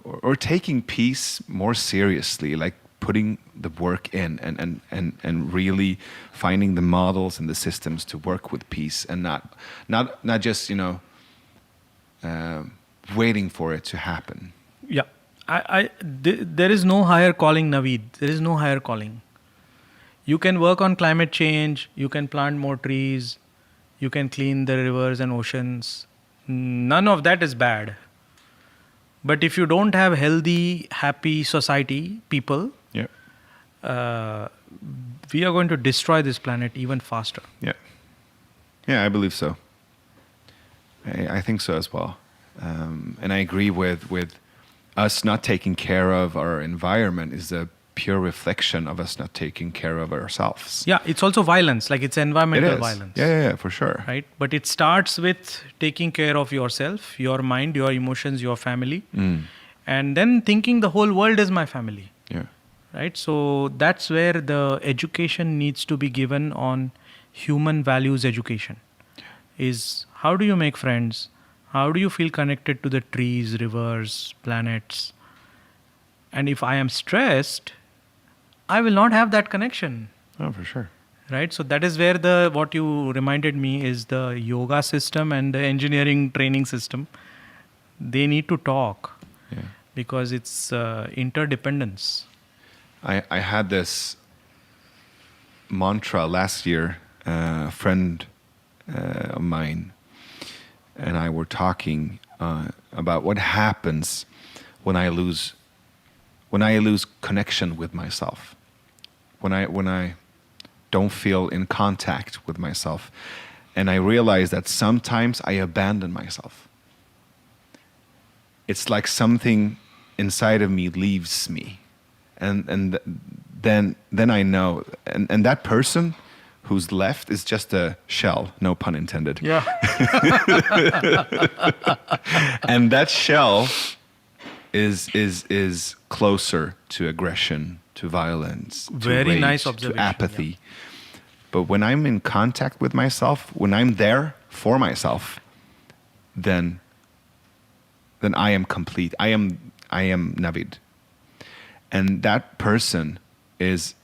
or taking peace more seriously, like putting the work in and really finding the models and the systems to work with peace, and not just waiting for it to happen.
Yeah. There is no higher calling, Navid. There is no higher calling. You can work on climate change. You can plant more trees. You can clean the rivers and oceans. None of that is bad. But if you don't have healthy, happy society, people, we are going to destroy this planet even faster.
Yeah. Yeah, I believe so. I think so as well. And I agree with us not taking care of our environment is a pure reflection of us not taking care of ourselves.
Yeah, it's also violence, like it's environmental
It is.
violence.
Yeah, for sure.
Right? But it starts with taking care of yourself, your mind, your emotions, your family, and then thinking the whole world is my family.
Yeah.
Right? So that's where the education needs to be given on human values education. Is how do you make friends? How do you feel connected to the trees, rivers, planets? And if I am stressed, I will not have that connection.
Oh, for sure.
Right? So that is where what you reminded me is the yoga system and the engineering training system. They need to talk because it's interdependence.
I had this mantra last year a friend of mine and I were talking about what happens when I lose connection with myself, when I don't feel in contact with myself, and I realize that sometimes I abandon myself. It's like something inside of me leaves me, and then I know, and that person who's left is just a shell, no pun intended.
Yeah.
And that shell is closer to aggression, to violence, to
Very
rage,
nice observation,
to apathy. But when I'm in contact with myself, when I'm there for myself, then I am complete. I am Navid. And that person is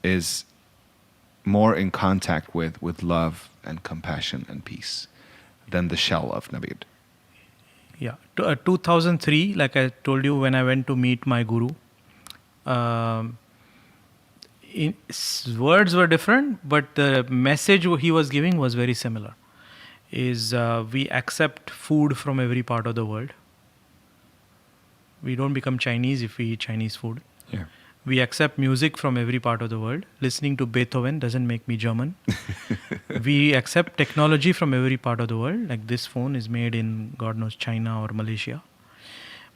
more in contact with love and compassion and peace than the shell of Navid.
Yeah. 2003, like I told you, when I went to meet my guru, words were different, but the message he was giving was very similar. We accept food from every part of the world. We don't become Chinese if we eat Chinese food.
Yeah.
We accept music from every part of the world. Listening to Beethoven doesn't make me German. We accept technology from every part of the world. Like this phone is made in, God knows, China or Malaysia.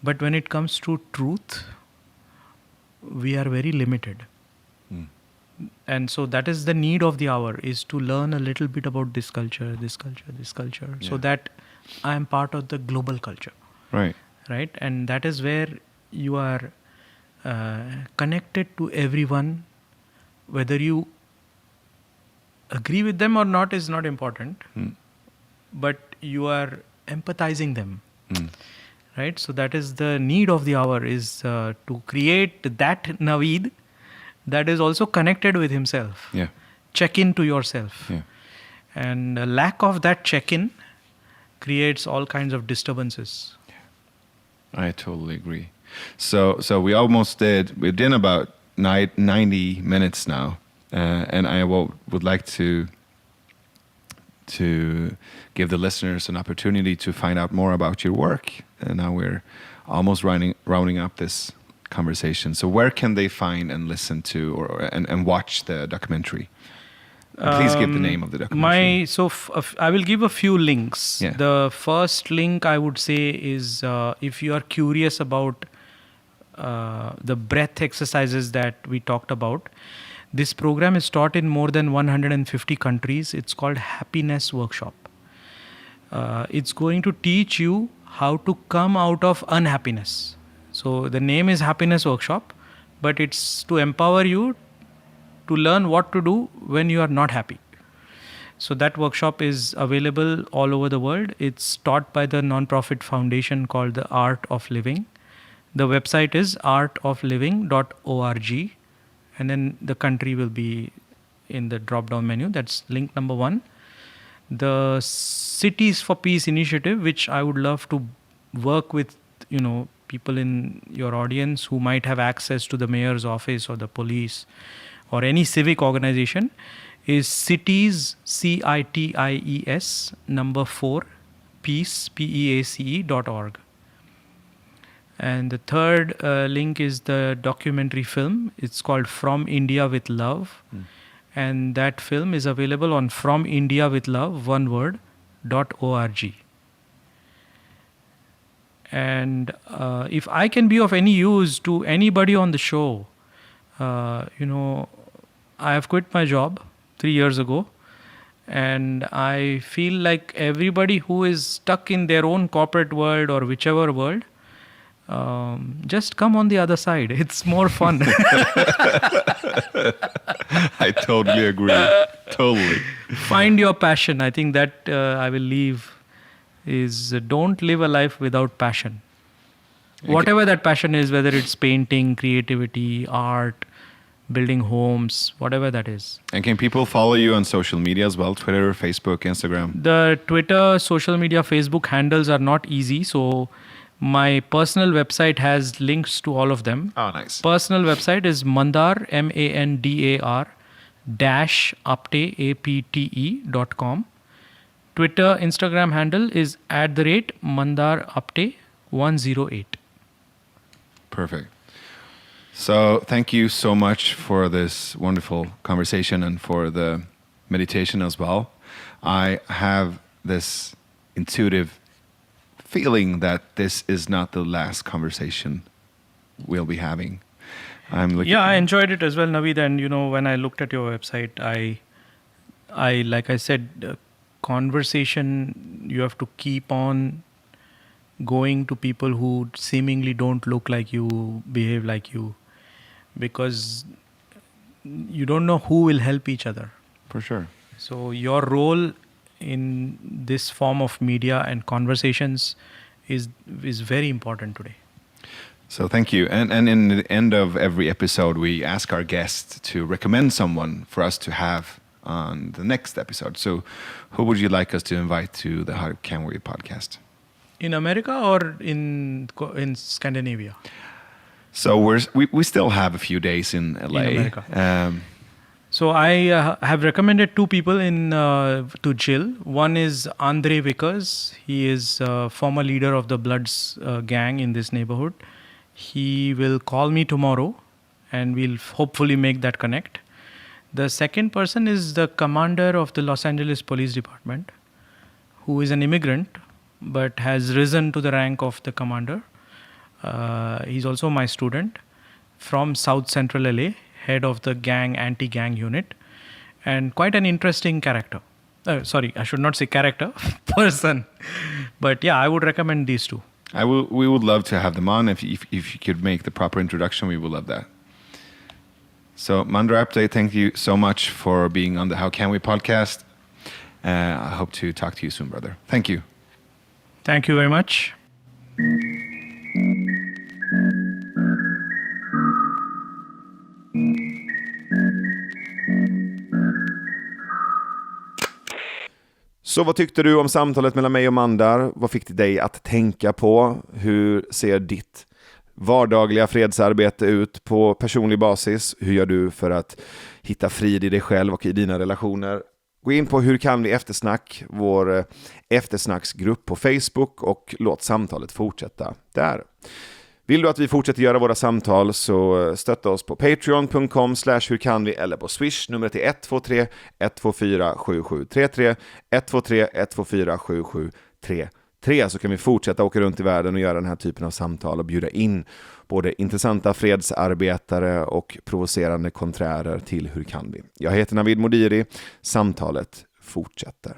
But when it comes to truth, we are very limited. And so that is the need of the hour, is to learn a little bit about this culture, so that I am part of the global culture.
Right.
Right? And that is where you are connected to everyone. Whether you agree with them or not is not important, but you are empathizing them. Right? So that is the need of the hour, is to create that Navid that is also connected with himself.
Yeah.
Check in to yourself.
Yeah.
And a lack of that check-in creates all kinds of disturbances.
I totally agree. So we almost did. We're in about 90 minutes now, and I would like to give the listeners an opportunity to find out more about your work. And now we're almost rounding up this conversation. So where can they find and listen to and watch the documentary? Please give the name of the documentary.
I will give a few links.
Yeah.
The first link I would say is if you are curious about the breath exercises that we talked about. This program is taught in more than 150 countries. It's called Happiness Workshop. It's going to teach you how to come out of unhappiness. So the name is Happiness Workshop, but it's to empower you to learn what to do when you are not happy. So that workshop is available all over the world. It's taught by the non-profit foundation called the Art of Living. The website is artofliving.org, and then the country will be in the drop-down menu. That's link number 1. The Cities for Peace initiative, which I would love to work with, people in your audience who might have access to the mayor's office or the police or any civic organization, is cities, CITIES, number 4, peace, PEACE.org. And the third link is the documentary film. It's called From India with Love. And that film is available on FromIndiaWithLove.org. And if I can be of any use to anybody on the show, I have quit my job 3 years ago, and I feel like everybody who is stuck in their own corporate world or whichever world, just come on the other side. It's more fun.
I totally agree. Totally.
Find your passion. I think that I will leave is don't live a life without passion. Okay. Whatever that passion is, whether it's painting, creativity, art, building homes, whatever that is.
And can people follow you on social media as well? Twitter, Facebook, Instagram?
The Twitter, social media, Facebook handles are not easy. So my personal website has links to all of them.
Oh, nice.
Personal website is Mandar, Mandar, apte.com. Twitter, Instagram handle is @Mandar Apte 108.
Perfect. So thank you so much for this wonderful conversation and for the meditation as well. I have this intuitive feeling that this is not the last conversation we'll be having.
I enjoyed it as well, Navid. And when I looked at your website, I like I said, conversation, you have to keep on going to people who seemingly don't look like you, behave like you, because you don't know who will help each other.
For sure.
So your role in this form of media and conversations is very important today.
So thank you. And in the end of every episode, we ask our guests to recommend someone for us to have on the next episode. So who would you like us to invite to the How Can We podcast?
In America or in Scandinavia?
So we still have a few days in LA.
In America. So I have recommended two people to Jill. One is Andre Vickers. He is former leader of the Bloods gang in this neighborhood. He will call me tomorrow and we'll hopefully make that connect. The second person is the commander of the Los Angeles Police Department, who is an immigrant but has risen to the rank of the commander. He's also my student from South Central LA, head of the anti-gang unit, and quite an interesting character. Sorry, I should not say character, person. But yeah, I would recommend these two.
We would love to have them on. If you could make the proper introduction, we would love that. So Mandar Apte, thank you so much for being on the How Can We podcast. I hope to talk to you soon, brother. Thank you.
Thank you very much.
Så vad tyckte du om samtalet mellan mig och Mandar? Vad fick dig att tänka på? Hur ser ditt vardagliga fredsarbete ut på personlig basis? Hur gör du för att hitta frid i dig själv och i dina relationer? Gå in på Hur kan vi eftersnack, vår eftersnacksgrupp på Facebook, och låt samtalet fortsätta där. Vill du att vi fortsätter göra våra samtal, så stötta oss på patreon.com/hurkanvi eller på Swish. Numret är 123 124 7733 123 124 7733, så kan vi fortsätta åka runt i världen och göra den här typen av samtal och bjuda in både intressanta fredsarbetare och provocerande konträrer till Hur kan vi. Jag heter Navid Modiri. Samtalet fortsätter.